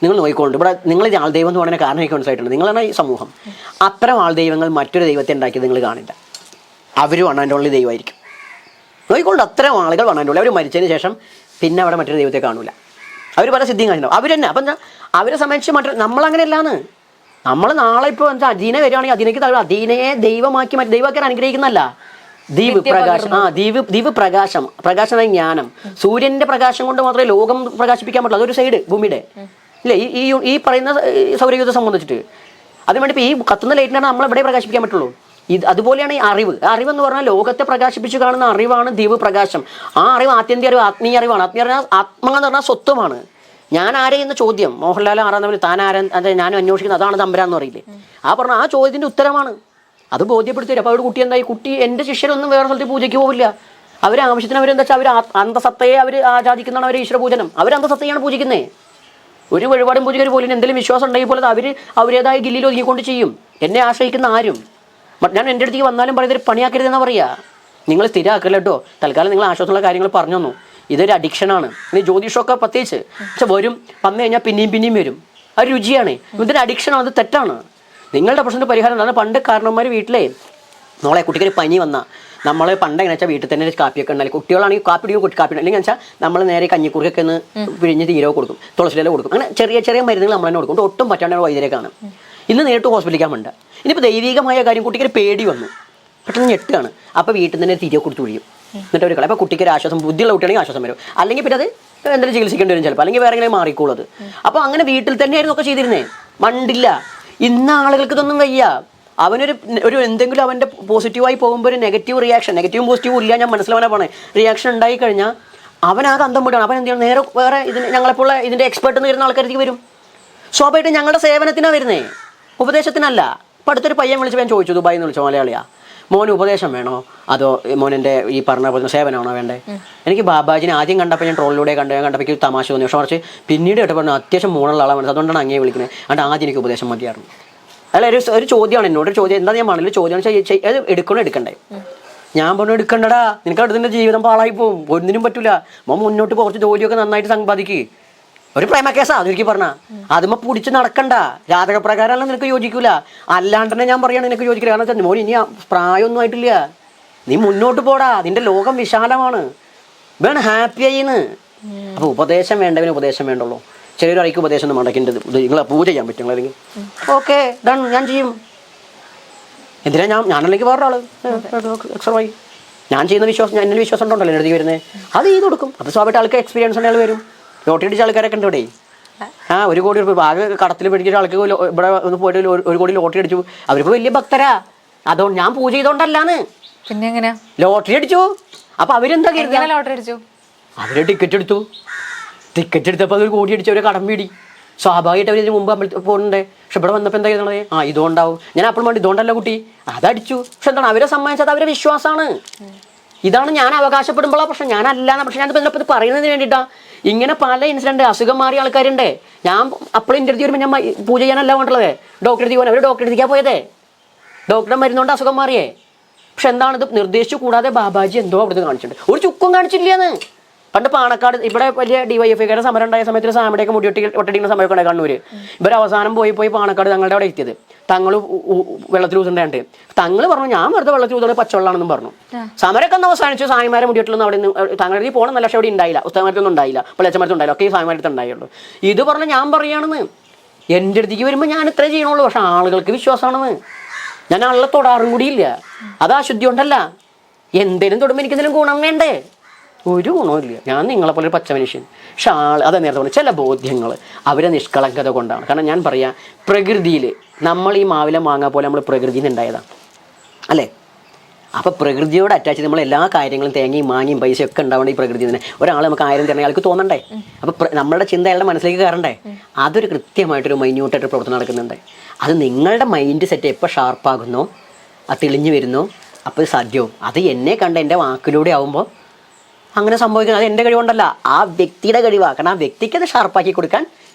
A: നിങ്ങൾ നോക്കിക്കൊണ്ട് ഇവിടെ നിങ്ങൾ ആൾദൈവം എന്ന് പറയുന്ന കാരണം എനിക്ക് മനസ്സിലായിട്ടുണ്ട്. നിങ്ങളാണ് ഈ സമൂഹം. അത്തരം ആൾദൈവങ്ങൾ മറ്റൊരു ദൈവത്തെ ഉണ്ടാക്കിയത് നിങ്ങൾ കാണില്ല. അവരും അണ്ണാൻ്റെ ഉള്ളിൽ ദൈവമായിരിക്കും. നോക്കിക്കൊണ്ട് അത്തരം ആളുകൾ വണ്ണാൻ്റെ ഉള്ളിൽ അവർ മരിച്ചതിന് ശേഷം പിന്നെ അവിടെ മറ്റൊരു ദൈവത്തെ കാണൂല. അവർ പല സിദ്ധിയും കാണിച്ചിട്ടുണ്ടാവും. അവർ തന്നെ. അപ്പം എന്താ അവരെ സംബന്ധിച്ച് നമ്മളങ്ങനെയല്ലാന്ന്. നമ്മൾ നാളെ ഇപ്പോൾ എന്താ അധീന വരികയാണെങ്കിൽ അതിനേക്ക് അധീനയെ ദൈവമാക്കി ദൈവമാക്കാൻ അനുഗ്രഹിക്കുന്നല്ല. ദീപ് പ്രകാശം. ദീപ് പ്രകാശം. പ്രകാശം ജ്ഞാനം. സൂര്യന്റെ പ്രകാശം കൊണ്ട് മാത്രമേ ലോകം പ്രകാശിപ്പിക്കാൻ പറ്റുള്ളൂ. അതൊരു സൈഡ് ഭൂമിയുടെ ഇല്ലേ. ഈ പറയുന്ന സൗരയൂഥത്തെ സംബന്ധിച്ചിട്ട് അതിനുവേണ്ടി ഇപ്പോൾ ഈ കത്തുന്ന ലൈറ്റിനാണ് നമ്മൾ എവിടെ പ്രകാശിപ്പിക്കാൻ പറ്റുള്ളൂ. അതുപോലെയാണ് ഈ അറിവ്. അറിവെന്ന് പറഞ്ഞാൽ ലോകത്തെ പ്രകാശിപ്പിച്ച് കാണുന്ന അറിവാണ് ദീപ് പ്രകാശം. ആ അറിവ് ആത്യന്തിക അറിവ്, ആത്മീയ അറിവാണ്. ആത്മീയ അറിവ് ആത്മ എന്ന് പറഞ്ഞാൽ സ്വത്വമാണ്. ഞാൻ ആരെയെന്ന ചോദ്യം, മോഹൻലാൽ ആറാന്നവർ താൻ അതെ ഞാനും അന്വേഷിക്കുന്നത് അതാണ് തമ്പുരാന്ന് പറയില്ലേ. ആ ചോദ്യത്തിന്റെ ഉത്തരമാണ്. അത് ബോധ്യപ്പെടുത്തി. അപ്പോൾ അവിടെ കുട്ടി എന്തായി, കുട്ടി എൻ്റെ ശിഷ്യരൊന്നും വേറെ സ്ഥലത്ത് പൂജയ്ക്ക് പോവില്ല. അവർ ആവശ്യത്തിന് അവരെന്താ വെച്ചാൽ അവർ അന്തസത്തയെ അവർ ആചാദിക്കുന്നതാണ് അവർ ഈശ്വര പൂജനം. അവർ അന്തസത്തയാണ് പൂജിക്കുന്നത്. ഒരു വഴിപാടും പൂജകർ പോലും എന്തെങ്കിലും വിശ്വാസം ഉണ്ടെങ്കിൽ പോലെ അവരേതായ ഗില്ലിൽ ഒതുങ്ങിക്കൊണ്ട് ചെയ്യും. എന്നെ ആശ്രയിക്കുന്ന ആരും. ഞാൻ എൻ്റെ അടുത്തേക്ക് വന്നാലും പറയുന്നത് പണിയാക്കരുതെന്നാ പറയുക. നിങ്ങൾ സ്ഥിരമാക്കല്ല കേട്ടോ. തൽക്കാലം നിങ്ങൾ ആശ്വാസമുള്ള കാര്യങ്ങൾ പറഞ്ഞു തന്നു. ഇതൊരു അഡിക്ഷനാണ്. ഇനി ജ്യോതിഷമൊക്കെ പ്രത്യേകിച്ച് പക്ഷെ വരും, വന്നു കഴിഞ്ഞാൽ പിന്നെയും വരും. അത് രുചിയാണ്. ഇതൊരു അഡിക്ഷനാണ്. അത് തെറ്റാണ്. നിങ്ങളുടെ പ്രശ്നത്തിന് പരിഹാരം എന്താണ്? പണ്ട് കാരണവന്മാർ വീട്ടിലെ നമ്മളെ കുട്ടിക്കൊരു പനി വന്നാൽ നമ്മൾ പണ്ട് എങ്ങനെ വെച്ചാൽ വീട്ടിൽ തന്നെ കാപ്പിയൊക്കെ ഉണ്ടായി. കുട്ടികളാണെങ്കിൽ കാപ്പി അല്ലെങ്കിൽ വെച്ചാൽ നമ്മൾ നേരെ കഞ്ഞിക്കുറിയൊക്കെ ഒന്ന് പിഴിഞ്ഞ് തീരവ് കൊടുക്കും, തുളസിയില കൊടുക്കും. അങ്ങനെ ചെറിയ ചെറിയ മരുന്നുകൾ നമ്മൾ തന്നെ കൊടുക്കും. ഒട്ടും പറ്റാണ്ട് വൈദ്യരേക്കാണ്. ഇന്ന് നേരിട്ട് ഹോസ്പിറ്റലിക്കാൻ വേണ്ട. ഇനിയിപ്പോൾ ദൈവികമായ കാര്യം കുട്ടിക്കൊരു പേടി വന്നു, പെട്ടെന്ന് ഞെട്ടുകയാണ്. അപ്പോൾ വീട്ടിൽ തന്നെ തിരികെ കൊടുത്ത് ഒഴിയും. എന്നിട്ട് ഒരു കളി. അപ്പോൾ കുട്ടിക്കൊരു ആശ്വാസം, ബുദ്ധിയുള്ള കുട്ടിയാണെങ്കിൽ ആശ്വാസം വരും. അല്ലെങ്കിൽ പിന്നെ അത് എന്തെങ്കിലും ചികിത്സിക്കേണ്ടി വരും ചിലപ്പോൾ, അല്ലെങ്കിൽ വേറെ എങ്ങനെ മാറിക്കോളത്. അപ്പോൾ അങ്ങനെ വീട്ടിൽ തന്നെയായിരുന്നു ഒക്കെ ചെയ്തിരുന്നേ. മണ്ടില്ല. ഇന്ന് ആളുകൾക്ക് ഇതൊന്നും വയ്യ. അവനൊരു എന്തെങ്കിലും അവൻ്റെ പോസിറ്റീവായി പോകുമ്പോൾ ഒരു നെഗറ്റീവ് റിയാക്ഷൻ, നെഗറ്റീവും പോസിറ്റീവും ഇല്ല, ഞാൻ മനസ്സിലാവാനാണ് പോണേ. റിയാക്ഷൻ ഉണ്ടായി കഴിഞ്ഞാൽ അവനാകെ അന്തം വിടുകയാണ്. അവൻ എന്ത് ചെയ്യണം? നേരെ വേറെ ഞങ്ങളെപ്പോഴുള്ള ഇതിൻ്റെ എക്സ്പേർട്ട് എന്ന് വരുന്ന ആൾക്കാർക്ക് വരും. സ്വാഭാവികമായിട്ട് ഞങ്ങളുടെ സേവനത്തിനാണ് വരുന്നേ, ഉപദേശത്തിനല്ല. ഇപ്പം അടുത്തൊരു പയ്യൻ വിളിച്ച് ഞാൻ ചോദിച്ചു, ദുബായിൽ നിന്ന് വിളിച്ചു, മലയാളിയാ, മോന് ഉപദേശം വേണോ അതോ മോനെൻ്റെ ഈ പറഞ്ഞ പോലെ സേവനമാണോ വേണ്ടേ? എനിക്ക് ബാബാജിനെ ആദ്യം കണ്ടപ്പോൾ ഞാൻ ട്രോളിലൂടെ കണ്ടപ്പോൾ എനിക്ക് തമാശ തോന്നി. പക്ഷെ കുറച്ച് പിന്നീട് കേട്ടപ്പോൾ അത്യാവശ്യം മൂന്നുള്ള ആളാണ്, അതുകൊണ്ടാണ് അങ്ങേ വിളിക്കുന്നത്. അതുകൊണ്ട് ആദ്യം എനിക്ക് ഉപദേശം മതിയായിരുന്നു. അല്ല ഒരു ചോദ്യമാണ് എന്നോട്. ഒരു ചോദ്യം എന്താ ഞാൻ പറഞ്ഞില്ല, ചോദ്യം അത് എടുക്കണ്ടേ? ഞാൻ പറഞ്ഞു എടുക്കണ്ടടാ, നിനക്ക് അടുത്തിൻ്റെ ജീവിതം പാളായി പോവും, ഒന്നിനും പറ്റില്ല. മുന്നോട്ട് കുറച്ച് ജോലിയൊക്കെ നന്നായിട്ട് സമ്പാദിക്കുക. ഒരു പ്രേമ കേസാ അതൊരിക്കൽ പറഞ്ഞാൽ അതുമ്പോൾ പിടിച്ച് നടക്കണ്ട. ജാതകപ്രകാരമല്ല നിനക്ക് യോജിക്കൂല. അല്ലാണ്ട് തന്നെ ഞാൻ പറയുകയാണ് നിനക്ക് യോജിക്കില്ല. കാരണം വെച്ചാൽ മോൻ ഇനി പ്രായമൊന്നും ആയിട്ടില്ല, നീ മുന്നോട്ട് പോടാ, നിന്റെ ലോകം വിശാലമാണ്, വേണം ഹാപ്പി ആയിന്ന്. അപ്പോൾ ഉപദേശം വേണ്ടവന് ഉപദേശം വേണ്ടുള്ളൂ. ചിലരറിയിക്കും ഉപദേശം ഒന്നും മടക്കേണ്ടത്, നിങ്ങൾ പൂജ ചെയ്യാൻ പറ്റും അല്ലെങ്കിൽ ഓക്കെ ഡൺ, ഞാൻ ചെയ്യും. എന്തിനാ ഞാനല്ലെങ്കിൽ വേറെ ആള് എക്സ്ട്രായി ഞാൻ ചെയ്യുന്ന വിശ്വാസം, എന്നിൽ വിശ്വാസം ഉണ്ടല്ലോ എഴുതി വരുന്നത്, അത് ചെയ്ത് കൊടുക്കും. അപ്പോൾ സ്വാഭാവിക ആൾക്ക് എക്സ്പീരിയൻസ് ഉള്ള ആൾ വരും. ലോട്ടറി അടിച്ച ആൾക്കാരൊക്കെ ഉണ്ട് ഇവിടെ. 1 കോടി രൂപ ആകെ കടത്തിൽ പിടിക്കുന്ന ആൾക്ക് ഇവിടെ ഒന്ന് പോയിട്ട് 1 കോടി ലോട്ടറി അടിച്ചു. അവർക്ക് വലിയ ഭക്തരാ. അതുകൊണ്ട് ഞാൻ പൂജ ചെയ്തോണ്ടല്ലാന്ന്. പിന്നെ എങ്ങനെയാ ലോട്ടറി അടിച്ചു? അപ്പൊ അവരെന്താ കരുതുക? ലോട്ടറി അടിച്ചു, അവര് ടിക്കറ്റ് എടുത്തു. ടിക്കറ്റ് എടുത്തപ്പോൾ 1 കോടി അടിച്ചു. അവരെ കടം പിടി. സ്വാഭാവികമായിട്ട് അവർ ഇതിന് മുമ്പ് അമ്പലത്തിൽ പോകുന്നുണ്ട്. പക്ഷെ ഇവിടെ വന്നപ്പോൾ എന്താ ചെയ്തത്? ഇതുകൊണ്ടാവും. ഞാൻ അപ്പോൾ വേണ്ടി ഇതുകൊണ്ടല്ല കുട്ടി അതടിച്ചു. പക്ഷെ എന്താണ് അവരെ സമ്മതിച്ചത്? അവരെ വിശ്വാസമാണ്. ഇതാണ് ഞാൻ അവകാശപ്പെടുമ്പോഴാണ് പ്രശ്നം. ഞാനല്ലാന്ന്. പക്ഷെ ഞാൻ ഇതിപ്പോൾ ഇത് പറയുന്നതിന് വേണ്ടിയിട്ടാണ്. ഇങ്ങനെ പല ഇൻസിഡന്റ്, അസുഖം മാറിയ ആൾക്കാരുണ്ട്. ഞാൻ അപ്പോഴും എൻ്റെ അടുത്ത് വരുമ്പോൾ ഞാൻ പൂജ ചെയ്യാനല്ല വേണ്ടത്, ഡോക്ടറെ അടുത്ത് പോകാൻ. അവർ ഡോക്ടറെ അടുത്തേക്കാണ് പോയതേ, ഡോക്ടറെ മരുന്നുകൊണ്ട് അസുഖം മാറിയേ. പക്ഷെ എന്താണ് ഇത് നിർദ്ദേശിച്ചു കൂടാതെ ബാബാജി എന്തോ അവിടുന്ന് കാണിച്ചിട്ടുണ്ട്. ഒരു ചുക്കും കാണിച്ചില്ലെന്ന്. പണ്ട് പാണക്കാട് ഇവിടെ വലിയ ഡിവൈഎഫ്ഐക്കാരുടെ സമരം ഉണ്ടായ സമയത്ത് സാമയുടെയൊക്കെ ഒട്ടടിക്കുന്ന സമയമൊക്കെ ഉണ്ടായി കണ്ണൂർ. ഇവർ അവസാനം പോയി പാണക്കാട് തങ്ങളുടെ അവിടെ എത്തിയത്. തങ്ങൾ വെള്ളത്തിൽ ഊതുണ്ടായിട്ട് തങ്ങൾ പറഞ്ഞു ഞാൻ വെറുതെ വെള്ളത്തിൽ ഊതുന്നത് പച്ചവെള്ളമാണെന്നും പറഞ്ഞു. സമരമൊക്കെ ഒന്ന് അവസാനിച്ചു. സായിമാരെ മുടിയിട്ടൊന്നും അവിടെ നിന്ന് തങ്ങളുടെ പോകണം നല്ല. പക്ഷെ അവിടെ ഉണ്ടായില്ല, ഉസ്താമാരത്തൊന്നും ഉണ്ടായില്ല, പള്ളിയച്ചമാരത്തും ഉണ്ടായില്ല, ഒക്കെ ഈ സായിമാരത്ത് ഉണ്ടായുള്ളൂ. ഇത് പറഞ്ഞ് ഞാൻ പറയുകയാണെന്ന്. എൻ്റെ അടുത്തേക്ക് വരുമ്പോൾ ഞാൻ ഇത്രേ ചെയ്യണുള്ളൂ. പക്ഷെ ആളുകൾക്ക് വിശ്വാസമാണെന്ന്. ഞാൻ ആളെ തൊടാറും കൂടിയില്ല. അത് അശുദ്ധി കൊണ്ടല്ല. എന്തേലും തൊടുമ്പോൾ എനിക്കെന്തെങ്കിലും ഗുണം വേണ്ടേ? ഒരു ഗുണമില്ല. ഞാൻ നിങ്ങളെപ്പോലെ ഒരു പച്ച മനുഷ്യൻ. പക്ഷെ അതാ നേരത്തെ പറഞ്ഞു, ചില ബോധ്യങ്ങൾ അവരെ നിഷ്കളങ്കത കൊണ്ടാണ്. കാരണം ഞാൻ പറയാം, പ്രകൃതിയിൽ നമ്മൾ ഈ മാവിലെ മാങ്ങ പോലെ നമ്മൾ പ്രകൃതിയിൽ നിന്ന് ഉണ്ടായതാണ് അല്ലേ? അപ്പോൾ പ്രകൃതിയോട് അറ്റാച്ച് നമ്മൾ എല്ലാ കാര്യങ്ങളും തേങ്ങയും മാങ്ങയും പൈസയും ഒക്കെ ഉണ്ടാവേണ്ട ഈ പ്രകൃതി തന്നെ. ഒരാൾ നമുക്ക് 1000 തരണേ അയാൾക്ക് തോന്നണ്ടേ? അപ്പോൾ നമ്മുടെ ചിന്ത അയാളുടെ മനസ്സിലേക്ക് കയറണ്ടേ? അതൊരു കൃത്യമായിട്ടൊരു മൈന്യൂട്ടായിട്ട് പ്രവർത്തനം നടക്കുന്നുണ്ട്. അത് നിങ്ങളുടെ മൈൻഡ് സെറ്റ് എപ്പോൾ ഷാർപ്പാകുന്നോ, അത് തെളിഞ്ഞു വരുന്നോ, അപ്പോൾ ഇത് സാധ്യവും. അത് എന്നെ കണ്ട എൻ്റെ വാക്കിലൂടെ ആവുമ്പോൾ അങ്ങനെ സംഭവിക്കുന്നത്. അത് എൻ്റെ കഴിവുണ്ടല്ല, ആ വ്യക്തിയുടെ കഴിവാണ്. കാരണം ആ വ്യക്തിക്ക് അത് ഷാർപ്പാക്കി കൊടുക്കാൻ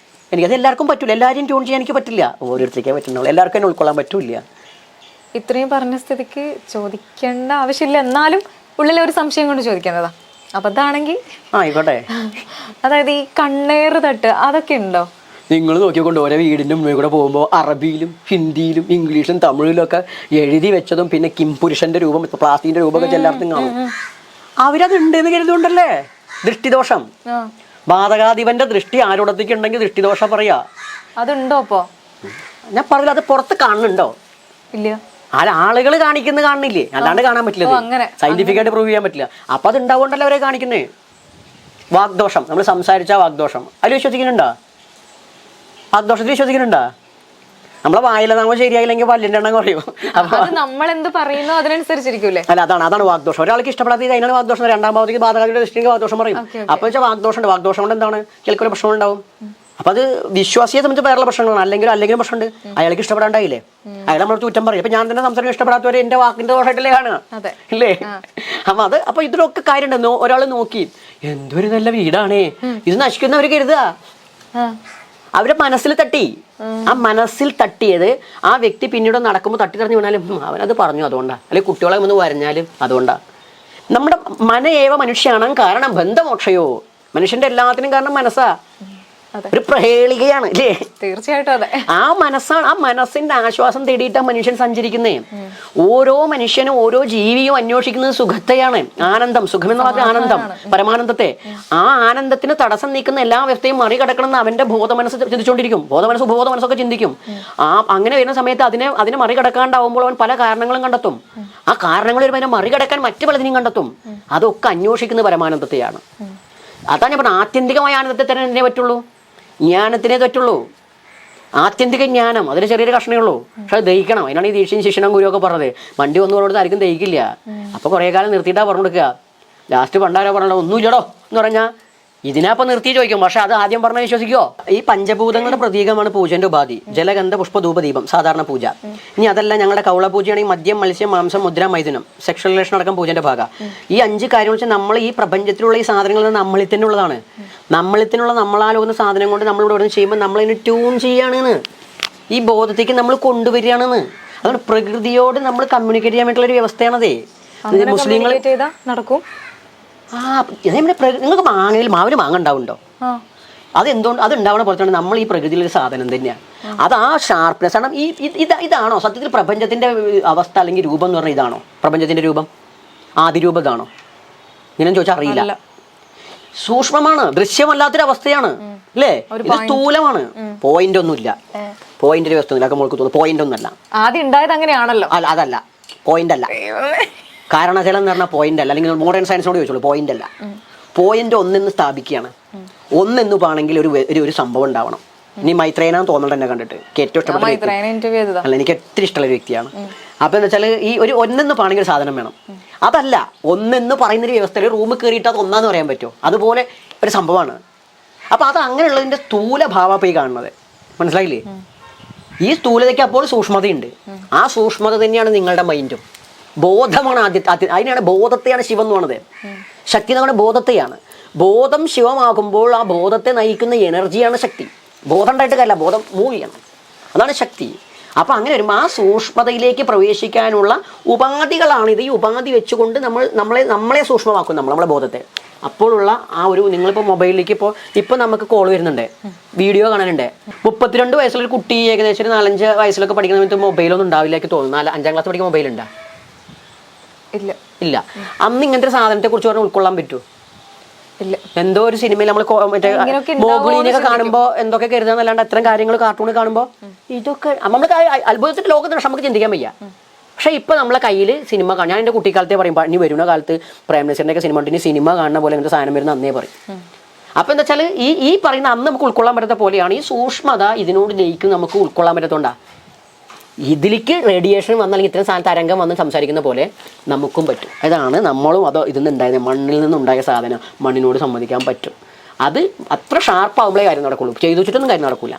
A: എനിക്കത് എല്ലാവർക്കും പറ്റില്ല. എല്ലാവരും ട്യൂൺ ചെയ്യാൻ എനിക്ക് പറ്റില്ല. ഓരോരുത്തർക്കേ പറ്റുന്നുള്ളൂ. എല്ലാവർക്കും എന്നെ ഉൾക്കൊള്ളാൻ പറ്റില്ല.
B: ഇത്രയും പറഞ്ഞ സ്ഥിതിക്ക് ചോദിക്കേണ്ട ആവശ്യമില്ല, എന്നാലും ഉള്ളിലെ ഒരു സംശയം കൊണ്ട് ചോദിക്കുന്നതാ. അബദ്ധമാണെങ്കിൽ
A: ആയിക്കോട്ടെ.
B: അതായത് ഈ കണ്ണേറ് തട്ട് അതൊക്കെ ഉണ്ടോ?
A: നിങ്ങൾ നോക്കിക്കൊണ്ട് ഓരോ വീടിൻ്റെ മുന്നിൽ കൂടെ പോകുമ്പോൾ അറബിയിലും ഹിന്ദിയിലും ഇംഗ്ലീഷിലും തമിഴിലും ഒക്കെ എഴുതി വെച്ചതും പിന്നെ കിം പുരുഷന്റെ രൂപം പ്ലാസ്റ്റിക്കിന്റെ രൂപമൊക്കെ എല്ലായിടത്തും കാണും. അവരത് ഉണ്ടെന്ന് കരുതുകൊണ്ടല്ലേ ദൃഷ്ടിദോഷം. ബാധകാധിപന്റെ ദൃഷ്ടി ആരോടത്തേക്ക് ഉണ്ടെങ്കിൽ ദൃഷ്ടിദോഷം പറയാ.
B: അതുണ്ടോ? അപ്പോ
A: ഞാൻ പറഞ്ഞില്ല, അത് പുറത്ത് കാണുന്നുണ്ടോ?
B: ഇല്ല.
A: ആളുകൾ കാണുന്നത് കാണുന്നില്ലേ, അല്ലാണ്ട് കാണാൻ പറ്റില്ല. സയന്റിഫിക് ആയിട്ട് പ്രൂവ് ചെയ്യാൻ പറ്റില്ല. അപ്പൊ അത് ഉണ്ടാവുകൊണ്ടല്ലേ അവരെ കാണിക്കുന്നേ. വാഗ്ദോഷം, നമ്മൾ സംസാരിച്ച വാഗ്ദോഷം, അതിൽ വിശ്വസിക്കുന്നുണ്ടോ? വാഗ്ദോഷത്തിൽ വിശ്വസിക്കുന്നുണ്ടോ? നമ്മളെ വായില നമ്മൾ ശരിയായില്ലെങ്കിൽ പല്ലിൻ്റെ എണ്ണം കുറയും. അപ്പൊ
B: നമ്മൾ എന്ത് പറയുന്നു അതിനനുസരിച്ചിരിക്കൂലേ?
A: അല്ല, അതാണ് വാഗ്ദോഷം. ഒരാൾക്ക് ഇഷ്ടപ്പെടാത്തത് അതിനാണ് വാഗ്ദോഷം. രണ്ടാമത്തേക്ക് ബാധകാതിയുടെ ദൃഷ്ടിക്ക് വാഗ്ദോഷം പറയും. അപ്പൊ വെച്ചാൽ വാഗ്ദോഷം വാഗ്ദോഷം കൊണ്ട് എന്താണ് ചിലക്കൊരു പ്രശ്നം ഉണ്ടാവും. അപ്പൊ അത് വിശ്വാസിയെ സംബന്ധിച്ച് വേറെ പ്രശ്നങ്ങളാണ്. അല്ലെങ്കിലും പ്രശ്നമുണ്ട്. അയാൾക്ക് ഇഷ്ടപ്പെടാണ്ടായില്ലേ, അയാൾ നമ്മൾ കുറ്റം പറയും. അപ്പൊ ഞാൻ തന്നെ സംസാരിക്കാൻ ഇഷ്ടപ്പെടാത്തവരെ എന്റെ വാക്കിന്റെ ദോഷമായിട്ടല്ലേ കാണുക, ഇല്ലേ? അപ്പൊ ഇതിലൊക്കെ കാര്യമുണ്ട്. ഒരാൾ നോക്കി എന്തൊരു നല്ല വീടാണേ, ഇത് നശിക്കുന്നവർ കരുതുക. അവരുടെ മനസ്സിൽ തട്ടി. ആ മനസ്സിൽ തട്ടിയത് ആ വ്യക്തി പിന്നീട് നടക്കുമ്പോൾ തട്ടിത്തറിഞ്ഞു വീണാലും അവനത് പറഞ്ഞു അതുകൊണ്ടാണ്, അല്ലെങ്കിൽ കുട്ടികളെ ഒന്ന് വരഞ്ഞാലും അതുകൊണ്ടാണ്. നമ്മുടെ മനയേവ മനുഷ്യാണ് കാരണം ബന്ധമോക്ഷയോ. മനുഷ്യന്റെ എല്ലാത്തിനും കാരണം മനസ്സാ. ഒരു പ്രഹേളികയാണ് അല്ലേ?
B: തീർച്ചയായിട്ടും അതെ.
A: ആ മനസ്സാണ്. ആ മനസ്സിന്റെ ആശ്വാസം തേടിയിട്ടാണ് മനുഷ്യൻ സഞ്ചരിക്കുന്നേ. ഓരോ മനുഷ്യനും ഓരോ ജീവിയും അന്വേഷിക്കുന്നത് സുഖത്തെയാണ്. ആനന്ദം, സുഖം എന്ന് പറഞ്ഞാൽ ആനന്ദം, പരമാനന്ദത്തെ. ആ ആനന്ദത്തിന് തടസ്സം നീക്കുന്ന എല്ലാ വ്യക്തിയും മറികടക്കണം അവന്റെ ബോധമനസ്സ് ചിന്തിച്ചുകൊണ്ടിരിക്കും. ബോധമനസ്സൊക്കെ ചിന്തിക്കും. അങ്ങനെ വരുന്ന സമയത്ത് അതിനെ മറികടക്കാണ്ടാവുമ്പോൾ അവൻ പല കാരണങ്ങളും കണ്ടെത്തും. ആ കാരണങ്ങൾ വരുമ്പോൾ അതിനെ മറികടക്കാൻ മറ്റു പലതിനെയും കണ്ടെത്തും. അതൊക്കെ അന്വേഷിക്കുന്നത് പരമാനന്ദത്തെയാണ്. അതാണ് ഞാൻ പറഞ്ഞത്, ആത്യന്തികമായ ആനന്ദത്തെ തന്നെ എന്നേ പറ്റുള്ളൂ, ജ്ഞാനത്തിനേ പറ്റുള്ളൂ. ആത്യന്തിക ജ്ഞാനം അതിന് ചെറിയൊരു കഷ്ണമേ ഉള്ളൂ. പക്ഷെ അത് ദഹിക്കണം. അതിനാണ് ഈ ദീക്ഷയും ശിക്ഷണം ഗുരുവൊക്കെ പറഞ്ഞത്. വണ്ടി വന്നു പറഞ്ഞിട്ട് ആർക്കും ദഹിക്കില്ല. അപ്പൊ കുറെ കാലം നിർത്തിയിട്ടാ പറഞ്ഞു കൊടുക്കുക. ലാസ്റ്റ് പണ്ടാരോ പറഞ്ഞോ ഒന്നുമില്ലടോ എന്ന് പറഞ്ഞാൽ ഇതിനപ്പം നിർത്തി ചോദിക്കും. പക്ഷെ അത് ആദ്യം പറഞ്ഞാൽ വിശ്വസിക്കുമോ? ഈ പഞ്ചഭൂതങ്ങളുടെ പ്രതീകമാണ് പൂജന്റെ ഉപാധി. ജലഗന്ധ പുഷ്പ ധൂപദീപം സാധാരണ പൂജ. ഇനി അതല്ല ഞങ്ങളുടെ കൗള പൂജയാണെങ്കിൽ മദ്യം, മത്സ്യം, മാംസം, മുദ്ര, മൈഥുനം, സെക്ഷൽ റിലേഷൻ അടക്കം പൂജന്റെ ഭാഗം. ഈ 5 കാര്യം വെച്ചാൽ നമ്മൾ ഈ പ്രപഞ്ചത്തിലുള്ള ഈ സാധനങ്ങൾ നമ്മളിൽ തന്നെ ഉള്ളതാണ്. നമ്മളിൽ തന്നെയുള്ള നമ്മളാലോകുന്ന സാധനം കൊണ്ട് നമ്മളിവിടെ ഓരോന്ന് ചെയ്യുമ്പോൾ നമ്മളതിന് ട്യൂൺ ചെയ്യുകയാണെന്ന്, ഈ ബോധത്തേക്ക് നമ്മൾ കൊണ്ടുവരികയാണെന്ന്. അതുകൊണ്ട് പ്രകൃതിയോട് നമ്മൾ കമ്മ്യൂണിക്കേറ്റ് ചെയ്യാൻ വേണ്ടിയിട്ടുള്ള ഒരു വ്യവസ്ഥയാണതേ. മുസ്ലിങ്ങൾ
B: നടക്കും.
A: നിങ്ങൾക്ക് മാവിന് മാങ്ങ ഉണ്ടാവുന്നുണ്ടോ? അതെന്തുകൊണ്ട് അത് ഉണ്ടാവണ പോലെ തന്നെ നമ്മൾ ഈ പ്രകൃതിയിലൊരു സാധനം തന്നെയാണ്. അത് ആ ഷാർപ്നെസ് ആണ്. ഇതാണോ സത്യത്തിൽ പ്രപഞ്ചത്തിന്റെ അവസ്ഥ അല്ലെങ്കിൽ രൂപം എന്ന് പറഞ്ഞാൽ? ഇതാണോ പ്രപഞ്ചത്തിന്റെ രൂപം? ആദിരൂപം ഇതാണോ? ഇങ്ങനെ ചോദിച്ചാൽ അറിയില്ല. സൂക്ഷ്മമാണ്, ദൃശ്യമല്ലാത്തൊരവസ്ഥയാണ് അല്ലേ? ഇത് സ്ഥൂലമാണ്. പോയിന്റ് ഒന്നുമില്ല, പോയിന്റിന്റെ വ്യവസ്ഥ ഒന്നുമില്ല. മോൾക്ക് തോന്നുന്നു പോയിന്റ് ഒന്നല്ല.
B: ആദ്യം ഉണ്ടായത് അങ്ങനെയാണല്ലോ.
A: അതല്ല, പോയിന്റ് അല്ല. കാരണശലം എന്ന് പറഞ്ഞാൽ പോയിന്റ് അല്ല. അല്ലെങ്കിൽ മോഡേൺ സയൻസിനോട് ചോദിച്ചോളൂ, പോയിന്റ് അല്ല. പോയിന്റ് ഒന്നെന്ന് സ്ഥാപിക്കുകയാണ്. ഒന്നെന്ന് പാണെങ്കിൽ ഒരു സംഭവം ഉണ്ടാവണം. ഇനി മൈത്രേനാന്ന് തോന്നണ്ട എന്നെ കണ്ടിട്ട്. എനിക്ക് ഏറ്റവും ഇഷ്ടപ്പെട്ട അല്ല, എനിക്ക് ഒത്തിരി ഇഷ്ടമുള്ള ഒരു വ്യക്തിയാണ്. അപ്പൊ എന്ന് വെച്ചാൽ ഈ ഒരു ഒന്നെന്ന് പാണെങ്കിൽ ഒരു സാധനം വേണം. അതല്ല, ഒന്നെന്ന് പറയുന്നൊരു വ്യവസ്ഥയിൽ റൂമിൽ കയറിയിട്ട് അത് ഒന്നാന്ന് പറയാൻ പറ്റുമോ? അതുപോലെ ഒരു സംഭവമാണ്. അപ്പൊ അത് അങ്ങനെയുള്ളതിന്റെ സ്ഥൂല ഭാവമായി കാണുന്നത്. മനസ്സിലായില്ലേ? ഈ സ്ഥൂലതയ്ക്ക് അപ്പോൾ സൂക്ഷ്മതയുണ്ട്. ആ സൂക്ഷ്മത തന്നെയാണ് നിങ്ങളുടെ മൈൻഡും. ബോധമാണ് അതിനാണ് ബോധത്തെയാണ് ശിവം എന്ന് പറയുന്നത്. ശക്തി എന്ന് പറയുന്നത് ബോധത്തെയാണ്. ബോധം ശിവമാകുമ്പോൾ ആ ബോധത്തെ നയിക്കുന്ന എനർജിയാണ് ശക്തി. ബോധം ഉണ്ടായിട്ട് കാര്യമില്ല, ബോധം മൂവ് ചെയ്യണം, അതാണ് ശക്തി. അപ്പം അങ്ങനെ വരുമ്പോൾ ആ സൂക്ഷ്മതയിലേക്ക് പ്രവേശിക്കാനുള്ള ഉപാധികളാണിത്. ഈ ഉപാധി വെച്ചുകൊണ്ട് നമ്മളെ സൂക്ഷ്മമാക്കും, നമ്മളെ ബോധത്തെ. അപ്പോഴുള്ള ആ ഒരു നിങ്ങളിപ്പോൾ മൊബൈലിലേക്ക് ഇപ്പോൾ നമുക്ക് കോൾ വരുന്നുണ്ട്, വീഡിയോ കാണാനുണ്ട്. 32 വയസ്സുള്ളൊരു കുട്ടി ഏകദേശം 4-5 വയസ്സിലൊക്കെ പഠിക്കുന്ന സമയത്ത് മൊബൈലൊന്നും ഉണ്ടാവില്ല എനിക്ക് തോന്നുന്നു. 5ാം ക്ലാസ് പഠിക്കുന്ന മൊബൈലുണ്ടോ? ഇല്ല. അന്ന് ഇങ്ങനത്തെ ഒരു സാധനത്തെ കുറിച്ച് പറഞ്ഞാൽ ഉൾക്കൊള്ളാൻ പറ്റുമോ? ഇല്ല. എന്തോ ഒരു സിനിമയിൽ നമ്മൾ മറ്റേ മോഗുലിനൊക്കെ കാണുമ്പോൾ എന്തൊക്കെ കരുതാന്നല്ലാണ്ട് അത്തരം കാര്യങ്ങൾ കാർട്ടൂണിൽ കാണുമ്പോൾ ഇതൊക്കെ നമുക്ക് അത്ഭുതത്തിന്റെ ലോകത്ത് നമുക്ക് ചിന്തിക്കാൻ വയ്യ. പക്ഷെ ഇപ്പൊ നമ്മളെ കയ്യിൽ സിനിമ കാണാൻ, ഞാൻ എന്റെ കുട്ടിക്കാലത്തെ പറയുമ്പോൾ ഇനി വരുന്ന കാലത്ത് പ്രേംനസീറിന്റെ ഒക്കെ സിനിമ ഉണ്ട്, ഇനി സിനിമ കാണുന്ന പോലെ അങ്ങനത്തെ സാധനം വരുന്ന അന്നേ പറയും. അപ്പൊ എന്താ വെച്ചാൽ ഈ പറയുന്ന അന്ന് നമുക്ക് ഉൾക്കൊള്ളാൻ പറ്റാത്ത പോലെയാണ് ഈ സൂക്ഷ്മത. ഇതിനോട് ലയിക്കും നമുക്ക് ഉൾക്കൊള്ളാൻ പറ്റാത്തോണ്ടാ. ഇതിലേക്ക് റേഡിയേഷൻ വന്നല്ലെങ്കിൽ ഇത്രയും തരംഗം വന്ന് സംസാരിക്കുന്ന പോലെ നമുക്കും പറ്റും. അതാണ് നമ്മളും അതോ ഇതിൽ നിന്നുണ്ടായത്, മണ്ണിൽ നിന്നുണ്ടായ സാധനം മണ്ണിനോട് സമ്മതിക്കാൻ പറ്റും. അത് അത്ര ഷാർപ്പാകുമ്പോഴേ കാര്യം നടക്കുള്ളൂ, ചെയ്തു വെച്ചിട്ടൊന്നും കാര്യം നടക്കില്ല.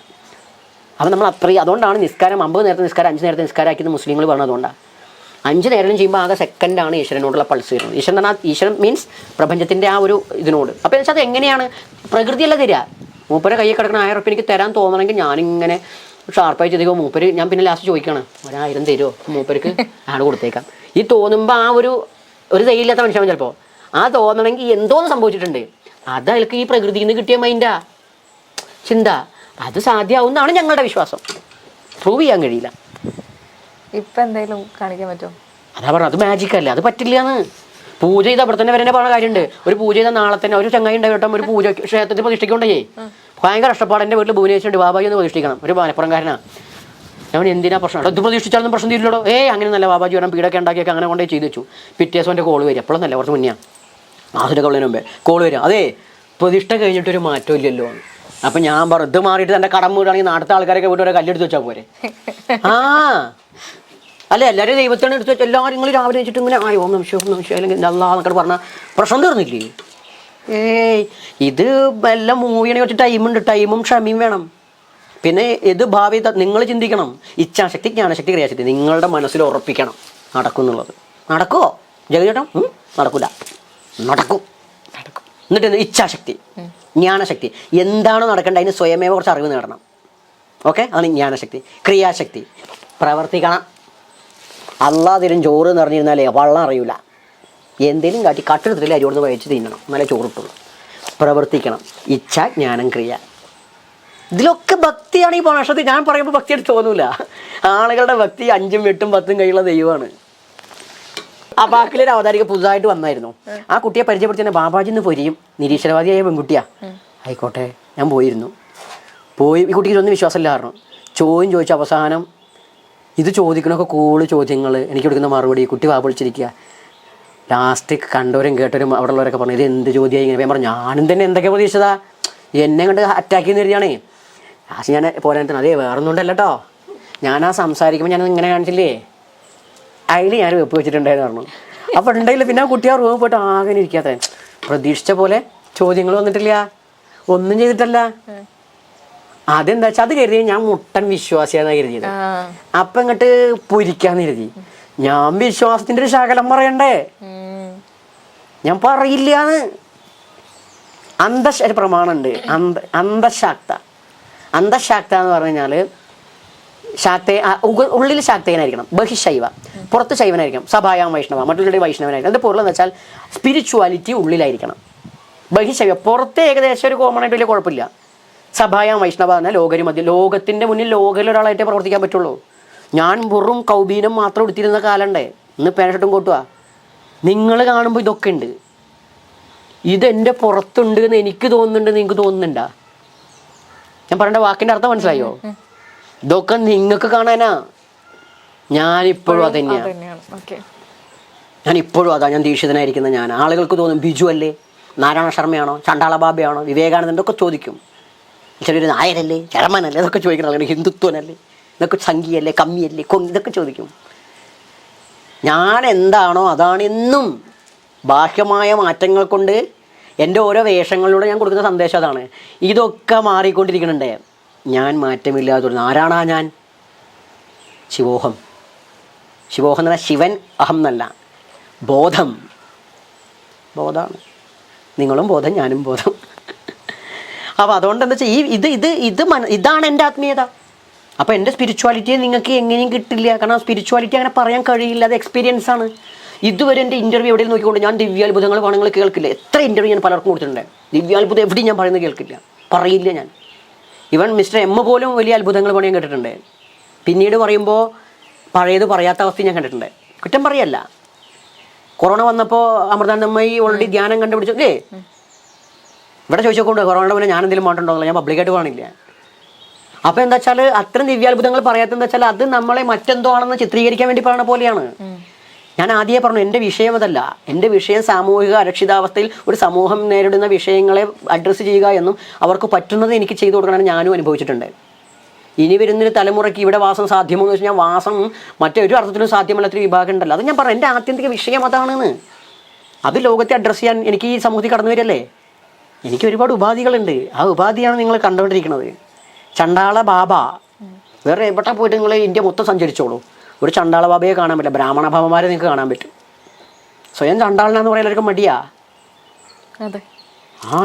A: അപ്പം നമ്മൾ അത്രയും, അതുകൊണ്ടാണ് നിസ്കാരം 50 നേരത്തെ നിസ്കാരം 5 നേരത്തെ നിസ്കാരമാക്കിയത് മുസ്ലിങ്ങൾ പറഞ്ഞത്. അതുകൊണ്ടാണ് 5 നേരം ചെയ്യുമ്പോൾ ആകെ സെക്കൻഡാണ് ഈശ്വരനോടുള്ള പൾസ് വരുന്നത്. ഈശ്വരൻ പറഞ്ഞാൽ ഈശ്വരൻ മീൻസ് പ്രപഞ്ചത്തിൻ്റെ ആ ഒരു ഇതിനോട്. അപ്പോൾ വെച്ചാൽ അത് എങ്ങനെയാണ്, പ്രകൃതിയല്ല തരിക. മൂപ്പരെ കയ്യിൽ കിടക്കുന്ന 1000 ഉറുപ്പിക എനിക്ക് തരാൻ തോന്നണമെങ്കിൽ ഞാനിങ്ങനെ ഷാർപ്പായി ചെയ്തോ മൂപ്പര്, ഞാൻ പിന്നെ ലാസ്റ്റ് ചോദിക്കണം 1000 തരുമോ മൂപ്പർക്ക്, ആണ് കൊടുത്തേക്കാം. ഈ തോന്നുമ്പോൾ ആ ഒരു തൈയില്ലാത്ത മനുഷ്യൻ ചിലപ്പോൾ ആ തോന്നണമെങ്കിൽ എന്തോന്ന് സംഭവിച്ചിട്ടുണ്ട്. അത് അയാൾക്ക് ഈ പ്രകൃതിയിൽ നിന്ന് കിട്ടിയ മൈൻഡാ, ചിന്ത. അത് സാധ്യമാവുന്നതാണ് ഞങ്ങളുടെ വിശ്വാസം. പ്രൂവ് ചെയ്യാൻ കഴിയില്ല.
B: ഇപ്പം എന്തെങ്കിലും കാണിക്കാൻ പറ്റുമോ?
A: അതാ പറഞ്ഞത്, അത് മാജിക് അല്ലേ, അത് പറ്റില്ലാന്ന്. പൂജ ചെയ്ത് അവിടെ തന്നെ വരെ പറഞ്ഞ കാര്യമുണ്ട്. ഒരു പൂജ ചെയ്താൽ നാളെ തന്നെ ഒരു ചങ്ങായി ഉണ്ടായിട്ടോ ഒരു പൂജ ക്ഷേത്രത്തിൽ പ്രതിഷ്ഠിക്കൊണ്ടേ ഭയങ്കര കഷ്ടപ്പാട്. എൻ്റെ വീട്ടിൽ ഭുവനേശ്വരുണ്ട്, ബാബാജി ഒന്ന് പ്രതിഷ്ഠിക്കണം, ഒരു മലപ്പുറംകാരനാ. ഞാൻ എന്തിനാ പ്രശ്നം, ഇത് പ്രതിഷ്ഠിച്ചാലൊന്നും പ്രശ്നം തീരില്ലടോ. അങ്ങനെ നല്ല ബാബാജി വരാൻ പീഡൊക്കെ ഉണ്ടാക്കിയൊക്കെ അങ്ങനെ കൊണ്ടേ ചെയ്തു വെച്ചു. പിറ്റേ ദിവസം എൻ്റെ കോള് വരിക, എപ്പോഴൊന്നല്ല കുറച്ച് മുന്നേ മാസത്തിൻ്റെ കൊള്ളിന് മുമ്പേ കോള് വരിക, അതേ പ്രതിഷ്ഠ കഴിഞ്ഞിട്ടൊരു മാറ്റം ഇല്ലല്ലോ. അപ്പം ഞാൻ പറഞ്ഞു, ഇത് മാറിയിട്ട് എൻ്റെ കടം വീടാണെങ്കിൽ നാട്ടിലത്തെ ആൾക്കാരൊക്കെ വീട്ടിൽ ഒരു കല്ലെടുത്ത് വെച്ചാൽ പോരെ. അല്ല എല്ലാവരും ദൈവത്തിനെ എടുത്ത് വെച്ചാൽ എല്ലാവരും നിങ്ങൾ രാവിലെ വെച്ചിട്ട് ഇങ്ങനെ ഓം നമഃശിവായ അല്ലെങ്കിൽ അല്ലാന്നൊക്കെ പറഞ്ഞാൽ പ്രശ്നം തീർന്നില്ലേ? ഇത് എല്ലാം മൂവിനെ വെച്ച് ടൈമുണ്ട്, ടൈമും ക്ഷമയും വേണം. പിന്നെ ഇത് ഭാവി നിങ്ങൾ ചിന്തിക്കണം. ഇച്ഛാശക്തി, ജ്ഞാനശക്തി, ക്രിയാശക്തി നിങ്ങളുടെ മനസ്സിൽ ഉറപ്പിക്കണം നടക്കും എന്നുള്ളത്. നടക്കുമോ ജഗതിയേട്ടൻ? നടക്കൂല. നടക്കും. എന്നിട്ട് ഇച്ഛാശക്തി, ജ്ഞാനശക്തി, എന്താണോ നടക്കേണ്ടത് അതിന് സ്വയമേ കുറച്ച് അറിവ് നേടണം. ഓക്കെ, അതാണ് ജ്ഞാനശക്തി. ക്രിയാശക്തി, പ്രവർത്തിക്കണം. അല്ലാതിരും ചോറ് നിറഞ്ഞിരുന്നാലേ വള്ളം അറിയില്ല. എന്തേലും കാട്ടി കട്ടെടുത്തില്ല അരിയോട് വഹിച്ച് തിന്നണം, എന്നാലേ ചോറിട്ടുള്ളൂ. പ്രവർത്തിക്കണം. ഇച്ഛ, ജ്ഞാനം, ക്രിയ, ഇതിലൊക്കെ ഭക്തിയാണ്. ഈ ഭാഷത്തിൽ ഞാൻ പറയുമ്പോൾ ഭക്തിയായിട്ട് തോന്നൂല. ആളുകളുടെ ഭക്തി 5ഉം 8ഉം 10ഉം കൈയുള്ള ദൈവമാണ്. ആ ബാക്കിലൊരു അവതാരിക പുതുതായിട്ട് വന്നായിരുന്നു. ആ കുട്ടിയെ പരിചയപ്പെടുത്തി തന്നെ ബാബാജിന്ന് പൊരിയും, നിരീശ്വരവാദിയായ പെൺകുട്ടിയാ. ആയിക്കോട്ടെ, ഞാൻ പോയിരുന്നു. ഈ കുട്ടിക്ക് ഇതൊന്നും വിശ്വാസമില്ല. കാരണം ചോദിച്ച അവസാനം ഇത് ചോദിക്കണമൊക്കെ കൂള് ചോദ്യങ്ങൾ, എനിക്ക് കൊടുക്കുന്ന മറുപടി, കുട്ടി വാപ്പൊളിച്ചിരിക്കുക. ലാസ്റ്റ് കണ്ടവരും കേട്ടവരും അവിടെ ഉള്ളവരൊക്കെ പറഞ്ഞു, ഇത് എന്ത് ചോദ്യമായി ഇങ്ങനെ. ഞാൻ പറഞ്ഞു, ഞാനും തന്നെ എന്തൊക്കെ പ്രതീക്ഷിച്ചതാ, എന്നെ കണ്ട് അറ്റാക്ക് ചെയ്യുന്ന രീതിയാണേ. ലാസ്റ്റ് ഞാൻ പോരാൻ അതേ വേറൊന്നുണ്ടല്ലോ കേട്ടോ, ഞാൻ ആ സംസാരിക്കുമ്പോൾ ഞാനത് ഇങ്ങനെ കാണിച്ചില്ലേ, അതിൽ ഞാൻ വെപ്പ് വെച്ചിട്ടുണ്ടായിരുന്നു പറഞ്ഞു. അപ്പോൾ ഉണ്ടെങ്കിൽ പിന്നെ ആ കുട്ടി ആ റൂമിൽ പോയിട്ട് ആകെ ഇരിക്കാത്ത പ്രതീക്ഷിച്ച പോലെ ചോദ്യങ്ങൾ വന്നിട്ടില്ല, ഒന്നും ചെയ്തിട്ടല്ല. അതെന്താ വെച്ചാൽ അത് കരുതി ഞാൻ മുട്ടൻ വിശ്വാസിയാണെന്ന് കരുതിയത്. അപ്പം ഇങ്ങോട്ട് പൊരിക്കാന്ന് കരുതി. ഞാൻ വിശ്വാസത്തിൻ്റെ ഒരു ശകലം പറയണ്ടേ, ഞാൻ പറയില്ലാന്ന്. ഒരു പ്രമാണമുണ്ട്, അന്തശാക്ത എന്ന് പറഞ്ഞു കഴിഞ്ഞാൽ ഉള്ളിൽ ശാക്തേയനായിരിക്കണം, ബഹിശൈവ, പുറത്ത് ശൈവനായിരിക്കണം, സഭായാം വൈഷ്ണവ, മറ്റുള്ളവരുടെ വൈഷ്ണവനായിരിക്കണം. അതിൻ്റെ പൊരുളെന്ന് വെച്ചാൽ സ്പിരിച്വാലിറ്റി ഉള്ളിലായിരിക്കണം. ബഹിശൈവ പുറത്ത് ഏകദേശം ഒരു കോമൺ ആയിട്ട് വലിയ കുഴപ്പമില്ല. സഭായാം വൈഷ്ണവ എന്നാൽ ലോകത്തിൻ്റെ മുന്നിൽ ലോകയിലൊരാളായിട്ടേ പ്രവർത്തിക്കാൻ പറ്റുള്ളൂ. ഞാൻ വെറും കൗബീനം മാത്രം എടുത്തിരുന്ന കാലമുണ്ടേ, ഇന്ന് പാൻഷർട്ടും കോട്ടുക. നിങ്ങൾ കാണുമ്പോൾ ഇതൊക്കെ ഉണ്ട്, ഇതെൻ്റെ പുറത്തുണ്ട് എന്ന് എനിക്ക് തോന്നുന്നുണ്ട്, നിങ്ങൾക്ക് തോന്നുന്നുണ്ടാ? ഞാൻ പറയേണ്ട വാക്കിൻ്റെ അർത്ഥം മനസ്സിലായോ? ഇതൊക്കെ നിങ്ങൾക്ക് കാണാനാ. ഞാനിപ്പോഴും അതന്നെയാണ്. ഞാനിപ്പോഴും അതാ, ഞാൻ ദീക്ഷിതനായിരിക്കുന്ന ഞാൻ. ആളുകൾക്ക് തോന്നും ബിജു അല്ലേ, നാരായണ ശർമ്മയാണോ, ചണ്ടാള ബാബയാണോ, വിവേകാനന്ദൻ്റെ ചോദിക്കും. ചിലർ നായരല്ലേ, ചരമനല്ലേ, ഇതൊക്കെ ചോദിക്കണം. അല്ലെങ്കിൽ ഹിന്ദുത്വനല്ലേ, ഇതൊക്കെ സംഖ്യയല്ലേ, കമ്മിയല്ലേ, ഇതൊക്കെ ചോദിക്കും. ഞാൻ എന്താണോ അതാണ് എന്നും. ബാഹ്യമായ മാറ്റങ്ങൾ കൊണ്ട് എൻ്റെ ഓരോ വേഷങ്ങളിലൂടെ ഞാൻ കൊടുക്കുന്ന സന്ദേശം അതാണ്. ഇതൊക്കെ മാറിക്കൊണ്ടിരിക്കുന്നുണ്ട്. ഞാൻ മാറ്റമില്ലാതെ തുടങ്ങി. ആരാണാ ഞാൻ? ശിവോഹം. ശിവോഹം എന്ന് പറഞ്ഞാൽ ശിവൻ അഹം എന്നല്ല, ബോധം. ബോധമാണ്. നിങ്ങളും ബോധം, ഞാനും ബോധം. അപ്പോൾ അതുകൊണ്ട് എന്താ വെച്ചാൽ ഇതാണ് എൻ്റെ ആത്മീയത. അപ്പോൾ എൻ്റെ സ്പിരിച്വാലിറ്റിയെ നിങ്ങൾക്ക് എങ്ങനെയും കിട്ടില്ല. കാരണം സ്പിരിച്വാലിറ്റി അങ്ങനെ പറയാൻ കഴിയില്ല, അത് എക്സ്പീരിയൻസ് ആണ്. ഇതുവരെ എൻ്റെ ഇൻ്റർവ്യൂ എവിടെയും നോക്കിക്കൊണ്ട് ഞാൻ ദിവ്യാത്ഭുതങ്ങൾ നിങ്ങൾ കേൾക്കില്ല. എത്ര ഇൻ്റർവ്യൂ ഞാൻ പലർക്കും കൊടുത്തിട്ടുണ്ട്. ദിവ്യാത്ഭുതം എവിടെയും ഞാൻ പറയുന്നത് കേൾക്കില്ല, പറയില്ല ഞാൻ. ഇവൻ മിസ്റ്റർ എം പോലും വലിയ അത്ഭുതങ്ങൾ പണിയാൻ കേട്ടിട്ടുണ്ട്. പിന്നീട് പറയുമ്പോൾ പഴയത് പറയാത്ത അവസ്ഥ ഞാൻ കണ്ടിട്ടുണ്ട്. കുറ്റം പറയല്ല. കൊറോണ വന്നപ്പോൾ അമൃതാനന്ദമയി ഓൾറെഡി ധ്യാനം കണ്ടുപിടിച്ചു അല്ലേ? ഇവിടെ ചോദിച്ചോക്കൊണ്ട് കൊറോണയുടെ മുന്നേ ഞാൻ എന്തെങ്കിലും മാറ്റുണ്ടോന്നില്ല, ഞാൻ പബ്ലിക്കായിട്ട് കാണില്ല. അപ്പോൾ എന്താ വെച്ചാൽ അത്രയും ദിവ്യാത്ഭുതങ്ങൾ പറയാത്തെന്താ വെച്ചാൽ അത് നമ്മളെ മറ്റെന്തോ ആണെന്ന് ചിത്രീകരിക്കാൻ വേണ്ടി പറയുന്ന പോലെയാണ്. ഞാൻ ആദ്യമേ പറഞ്ഞു, എൻ്റെ വിഷയം അതല്ല. എൻ്റെ വിഷയം സാമൂഹിക അരക്ഷിതാവസ്ഥയിൽ ഒരു സമൂഹം നേരിടുന്ന വിഷയങ്ങളെ അഡ്രസ്സ് ചെയ്യുക എന്നും അവർക്ക് പറ്റുന്നത് എനിക്ക് ചെയ്തു കൊടുക്കണമെന്ന് ഞാനും അനുഭവിച്ചിട്ടുണ്ട്. ഇനി വരുന്നൊരു തലമുറയ്ക്ക് ഇവിടെ വാസം സാധ്യമോ എന്ന് വെച്ചാൽ വാസം മറ്റൊരു അർത്ഥത്തിലും സാധ്യമല്ലാത്തൊരു വിഭാഗം ഉണ്ടല്ലോ. അത് ഞാൻ പറഞ്ഞു, എൻ്റെ ആത്യന്തിക വിഷയം അതാണെന്ന്. അത് ലോകത്തെ അഡ്രസ്സ് ചെയ്യാൻ എനിക്ക് ഈ സമൂഹത്തിൽ കടന്നു വരല്ലേ. എനിക്ക് ഒരുപാട് ഉപാധികളുണ്ട്. ആ ഉപാധിയാണ് നിങ്ങൾ കണ്ടുകൊണ്ടിരിക്കുന്നത്. ചണ്ടാള ബാബ വേറെ എവിടെ പോയിട്ട് നിങ്ങൾ ഇന്ത്യ മൊത്തം സഞ്ചരിച്ചോളൂ, ഒരു ചണ്ടാള ബാബയെ കാണാൻ പറ്റില്ല. ബ്രാഹ്മണ ബാബമാരെ നിങ്ങൾക്ക് കാണാൻ പറ്റും. സ്വയം ചണ്ടാളനാന്ന് പറയാൻ എല്ലാവർക്കും മടിയാ.
B: അതെ,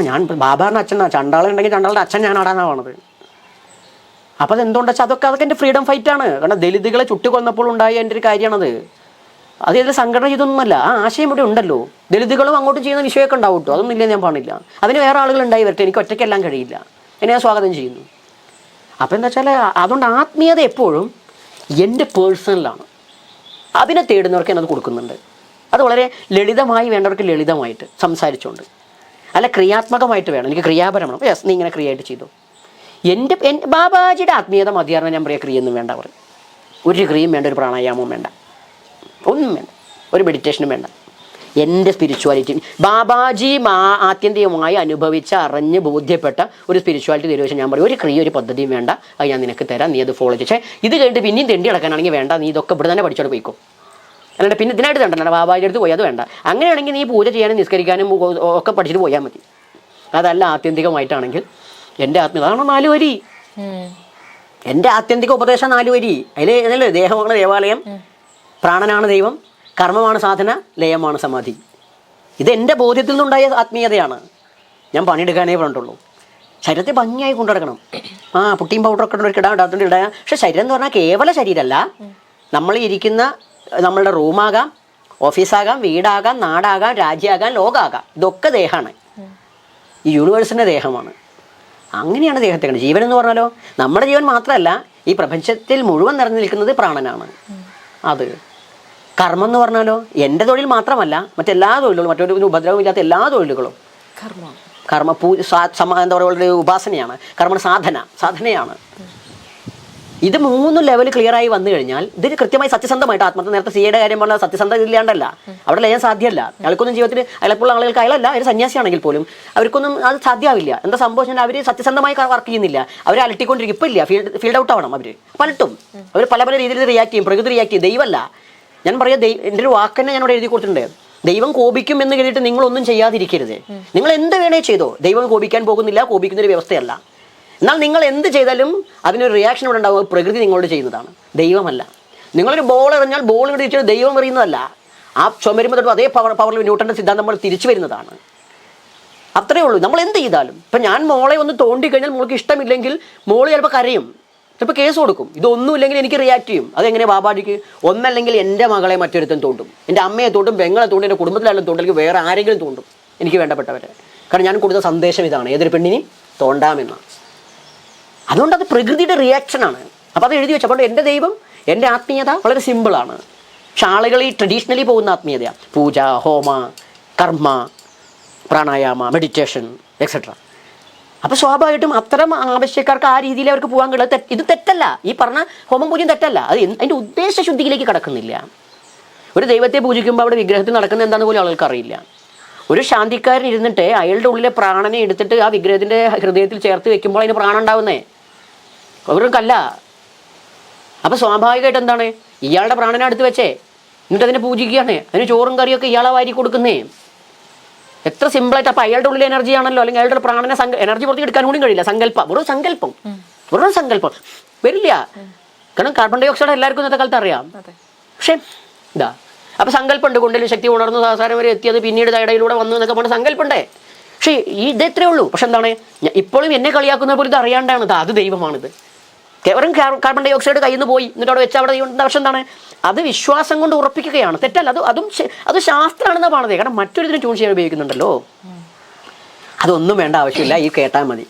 A: ഞാൻ ബാബാറിൻ്റെ അച്ഛനാ. ചണ്ടാളൻ ഉണ്ടെങ്കിൽ ചണ്ടാളുടെ അച്ഛൻ ഞാനാടാന്നാണ് പറഞ്ഞത്. അപ്പോൾ അതെന്തുകൊണ്ടാ വെച്ചാൽ അതൊക്കെ എൻ്റെ ഫ്രീഡം ഫൈറ്റാണ്. കാരണം ദലിതുകളെ ചുട്ടുകൊന്നപ്പോൾ ഉണ്ടായ എൻ്റെ ഒരു കാര്യമാണത്. അത് ഇതിൽ സംഘടന ചെയ്തൊന്നുമല്ല, ആ ആശയം ഇവിടെ ഉണ്ടല്ലോ. ദലിതുകളും അങ്ങോട്ട് ചെയ്യുന്ന വിഷയമൊക്കെ ഉണ്ടാവും കേട്ടോ, അതൊന്നും ഇല്ല ഞാൻ പാടില്ല. അതിന് വേറെ ആളുകൾ ഉണ്ടായി വരട്ടെ, എനിക്ക് ഒറ്റയ്ക്കെല്ലാം കഴിയില്ല. എന്നെ ഞാൻ സ്വാഗതം ചെയ്യുന്നു. അപ്പോൾ എന്താ വെച്ചാൽ അതുകൊണ്ട് ആത്മീയത എപ്പോഴും എൻ്റെ പേഴ്സണലാണ്. അതിനെ തേടുന്നവർക്ക് ഞാനത് കൊടുക്കുന്നുണ്ട്. അത് വളരെ ലളിതമായി വേണ്ടവർക്ക് ലളിതമായിട്ട് സംസാരിച്ചുകൊണ്ട്, അല്ല ക്രിയാത്മകമായിട്ട് വേണം. എനിക്ക് ക്രിയാപരമാണ്. യെസ്, നീ ഇങ്ങനെ ക്രിയയായിട്ട് ചെയ്തു. എൻ്റെ ബാബാജിയുടെ ആത്മീയത മതിയാറിന് ഞാൻ പറയാം. ക്രിയൊന്നും വേണ്ട, പറയും. ഒരു ക്രിയയും വേണ്ട, ഒരു പ്രാണായാമവും വേണ്ട, ഒന്നും വേണ്ട, ഒരു മെഡിറ്റേഷനും വേണ്ട. എൻ്റെ സ്പിരിച്വാലിറ്റി ബാബാജി ആത്യന്തികമായി അനുഭവിച്ച് അറിഞ്ഞ് ബോധ്യപ്പെട്ട ഒരു സ്പിരിച്വാലിറ്റി തരുവ ഞാൻ പറയും. ഒരു ക്രിയ ഒരു പദ്ധതിയും വേണ്ട, അത് ഞാൻ നിനക്ക് തരാം, നീ അത് ഫോളോ ചെയ്യേ. ഇത് കഴിഞ്ഞിട്ട് പിന്നെയും തെണ്ടി കിടക്കാനാണെങ്കിൽ വേണ്ട, നീ ഇതൊക്കെ ഇവിടെ തന്നെ പഠിച്ചോട് പോയിക്കോ. അല്ലാണ്ട് പിന്നെ ഇതിനായിട്ട് തണ്ടല്ല, ബാബാജിയുടെ അടുത്ത് പോയി അത് വേണ്ട. അങ്ങനെയാണെങ്കിൽ നീ പൂജ ചെയ്യാനും നിസ്കരിക്കാനും ഒക്കെ പഠിച്ചിട്ട് പോയാൽ മതി. അതല്ല ആത്യന്തികമായിട്ടാണെങ്കിൽ എൻ്റെ ആത്മീയത അതാണ് 4 വരി. എൻ്റെ ആത്യന്തിക ഉപദേശം 4 വരി. അതിൽ ദേഹമാണ് ദേവാലയം, പ്രാണനാണ് ദൈവം, കർമ്മമാണ് സാധന, ലയമാണ് സമാധി. ഇത് എൻ്റെ ബോധ്യത്തിൽ നിന്നുണ്ടായ ആത്മീയതയാണ്. ഞാൻ പണിയെടുക്കാനേ പറഞ്ഞിട്ടുള്ളൂ. ശരീരത്തെ ഭംഗിയായി കൊണ്ടുനടക്കണം. പുട്ടിയും പൗഡറൊക്കെ ഇടാൻ ഇടാൻ. പക്ഷെ ശരീരം എന്ന് പറഞ്ഞാൽ കേവല ശരീരമല്ല. നമ്മൾ ഇരിക്കുന്ന നമ്മളുടെ റൂമാകാം, ഓഫീസാകാം, വീടാകാം, നാടാകാം, രാജ്യമാകാം, ലോകമാകാം. ഇതൊക്കെ ദേഹമാണ്. ഈ യൂണിവേഴ്സിൻ്റെ ദേഹമാണ്. അങ്ങനെയാണ് ദേഹത്തെ കണ്ടത്. ജീവൻ എന്ന് പറഞ്ഞാലോ നമ്മുടെ ജീവൻ മാത്രമല്ല, ഈ പ്രപഞ്ചത്തിൽ മുഴുവൻ നിറഞ്ഞു നിൽക്കുന്നത് പ്രാണനാണ്. അത് കർമ്മം എന്ന് പറഞ്ഞാലോ എൻ്റെ തൊഴിൽ മാത്രമല്ല, മറ്റെല്ലാ തൊഴിലുകളും, മറ്റൊരു ഉപദ്രവമില്ലാത്ത എല്ലാ തൊഴിലുകളും കർമ്മ എന്താ പറയുക, ഉപാസനയാണ്. കർമ്മ സാധനയാണ്. ഇത് 3 ലെവൽ ക്ലിയറായി വന്നു കഴിഞ്ഞാൽ ഇതിന് കൃത്യമായി സത്യസന്ധമായിട്ട് ആത്മഹത്യ, നേരത്തെ സിയുടെ കാര്യം പറഞ്ഞാൽ സത്യസന്ധത ഇല്ലാണ്ടല്ല, അവിടെ ലയം സാധ്യമല്ല. അയാൾക്കൊന്നും ജീവിതത്തിൽ അയാളെപ്പോഴുള്ള ആളുകൾക്ക് അയാളല്ല, അവർ സന്യാസിയാണെങ്കിൽ പോലും അവർക്കൊന്നും അത് സാധ്യമാവില്ല. എന്താ സംഭവിച്ചാൽ അവർ സത്യസന്ധമായി വർക്ക് ചെയ്യുന്നില്ല, അവർ അലട്ടിക്കൊണ്ടിരിക്കും. ഇപ്പം ഇല്ല, ഫീൽഡ് ഔട്ട് ആവണം. അവർ പലട്ടും അവർ പല രീതിയിൽ റിയാക്ട് ചെയ്യും. പ്രകൃതി റിയാക്ട് ചെയ്യും, ദൈവമല്ല. ഞാൻ പറയാം, എൻ്റെ ഒരു വാക്കന്നെ ഞാനിവിടെ എഴുതി കൊടുത്തിട്ടുണ്ട്. ദൈവം കോപിക്കും എന്ന് കേട്ടിട്ട് നിങ്ങളൊന്നും ചെയ്യാതിരിക്കരുത്. നിങ്ങൾ എന്ത് വേണേ ചെയ്തോ, ദൈവം കോപിക്കാൻ പോകുന്നില്ല, കോപിക്കുന്നൊരു വ്യവസ്ഥയല്ല. എന്നാൽ നിങ്ങൾ എന്ത് ചെയ്താലും അതിനൊരു റിയാക്ഷൻ ഇവിടെ ഉണ്ടാവും. പ്രകൃതി നിങ്ങളോട് ചെയ്യുന്നതാണ്, ദൈവമല്ല. നിങ്ങളൊരു ബോൾ എറിഞ്ഞാൽ ബോൾ ഇവിടെ തിരിച്ചാൽ ദൈവം എറിയുന്നതല്ല. ആ ചുമരുമ്പോൾ തൊട്ട് അതേ പവറിൽ ന്യൂട്ടൻ്റെ സിദ്ധാന്തം നമ്മൾ തിരിച്ചു വരുന്നതാണ്. അത്രയേ ഉള്ളൂ. നമ്മൾ എന്ത് ചെയ്താലും, ഇപ്പം ഞാൻ മോളെ ഒന്ന് തോണ്ടിക്കഴിഞ്ഞാൽ മോൾക്ക് ഇഷ്ടമില്ലെങ്കിൽ മോള് ചിലപ്പോൾ കരയും, ചിലപ്പോൾ കേസ് കൊടുക്കും. ഇതൊന്നുമില്ലെങ്കിൽ എനിക്ക് റിയാക്ട് ചെയ്യും. അതെങ്ങനെ ബാബാജിക്ക്? ഒന്നല്ലെങ്കിൽ എൻ്റെ മകളെ മറ്റൊരുത്തൻ തോണ്ടും, എൻ്റെ അമ്മയെ തോണ്ടും, പെങ്ങളെ തോണ്ടും, എൻ്റെ കുടുംബത്തിലായാലും തോണ്ടും, അല്ലെങ്കിൽ വേറെ ആരെങ്കിലും തോണ്ടും, എനിക്ക് വേണ്ടപ്പെട്ടവരെ. കാരണം ഞാൻ കൊടുത്ത സന്ദേശം ഇതാണ്, ഏതൊരു പെണ്ണിനെയും തോണ്ടാമെന്നാണ്. അതുകൊണ്ട് അത് പ്രകൃതിയുടെ റിയാക്ഷനാണ്. അപ്പോൾ അത് എഴുതി വെച്ചപ്പോൾ എൻ്റെ ദൈവം, എൻ്റെ ആത്മീയത വളരെ സിമ്പിളാണ്. പക്ഷെ ആളുകൾ ഈ ട്രഡീഷണലി പോകുന്ന ആത്മീയതയാണ് പൂജ, ഹോമ, കർമ്മ, പ്രാണായാമ, മെഡിറ്റേഷൻ എക്സെട്ര. അപ്പോൾ സ്വാഭാവികമായിട്ടും അത്തരം ആവശ്യക്കാർക്ക് ആ രീതിയിൽ അവർക്ക് പോകാൻ കഴിയില്ല. ഇത് തെറ്റല്ല, ഈ പറഞ്ഞ ഹോമം പൂജയും തെറ്റല്ല. അത് അതിൻ്റെ ഉദ്ദേശശുദ്ധിയിലേക്ക് കടക്കുന്നില്ല. ഒരു ദൈവത്തെ പൂജിക്കുമ്പോൾ അവിടെ വിഗ്രഹത്തിൽ നടക്കുന്നത് എന്താണെന്ന് പോലും ആളുകൾക്ക് അറിയില്ല. ഒരു ശാന്തിക്കാരൻ ഇരുന്നിട്ട് അയാളുടെ ഉള്ളിലെ പ്രാണനെ എടുത്തിട്ട് ആ വിഗ്രഹത്തിൻ്റെ ഹൃദയത്തിൽ ചേർത്ത് വെക്കുമ്പോൾ അതിന് പ്രാണം ഉണ്ടാവുന്നേ, അവർക്കല്ല. അപ്പോൾ സ്വാഭാവികമായിട്ട് എന്താണ്, ഇയാളുടെ പ്രാണനെ അടുത്ത് വെച്ചേ എന്നിട്ട് അതിനെ പൂജിക്കുകയാണ്. അതിന് ചോറും കറിയൊക്കെ ഇയാളെ വാരി കൊടുക്കുന്നേ. എത്ര സിമ്പിളായിട്ട്. അപ്പോൾ അയാളുടെ ഉള്ളിൽ എനർജി ആണല്ലോ, അല്ലെങ്കിൽ അയാളുടെ പ്രാണനെ എനർജി പുറത്തേക്ക് എടുക്കാൻ കൂടി കഴിയില്ല. വെറും സങ്കല്പം വരില്ല. കാരണം കാർബൺ ഡൈ ഓക്സൈഡ് എല്ലാവർക്കും ഇന്നത്തെ കാലത്ത് അറിയാം. പക്ഷേ ഇതാ, അപ്പോൾ സങ്കല്പമുണ്ട്. കൊണ്ടിലും ശക്തി ഉണർന്ന് സാധാരണ വരെ എത്തിയത് പിന്നീട് ഇടയിലൂടെ വന്നു എന്നൊക്കെ പറഞ്ഞ സങ്കല്പമുണ്ടേ. പക്ഷേ ഇതത്രേ ഉള്ളൂ. പക്ഷെ എന്താണ്, ഇപ്പോഴും എന്നെ കളിയാക്കുന്ന പോലും ഇത് അറിയാണ്ടാണ്. അത് ദൈവമാണിത്. കേവലം കാർബൺ ഡൈ ഓക്സൈഡ് കയ്യിൽ നിന്ന് പോയി എന്നിട്ട് അവിടെ വെച്ചാൽ അവിടെ ദൈവം. പക്ഷെ എന്താണ്, അത് വിശ്വാസം കൊണ്ട് ഉറപ്പിക്കുകയാണ്. തെറ്റല്ല, അത് ശാസ്ത്രമാണെന്നാണ് പറഞ്ഞത്. കാരണം മറ്റൊരിതിനും ട്യൂൺ ചെയ്യാൻ ഉപയോഗിക്കുന്നുണ്ടല്ലോ. അതൊന്നും വേണ്ട ആവശ്യമില്ല, ഈ കേട്ടാൽ മതി.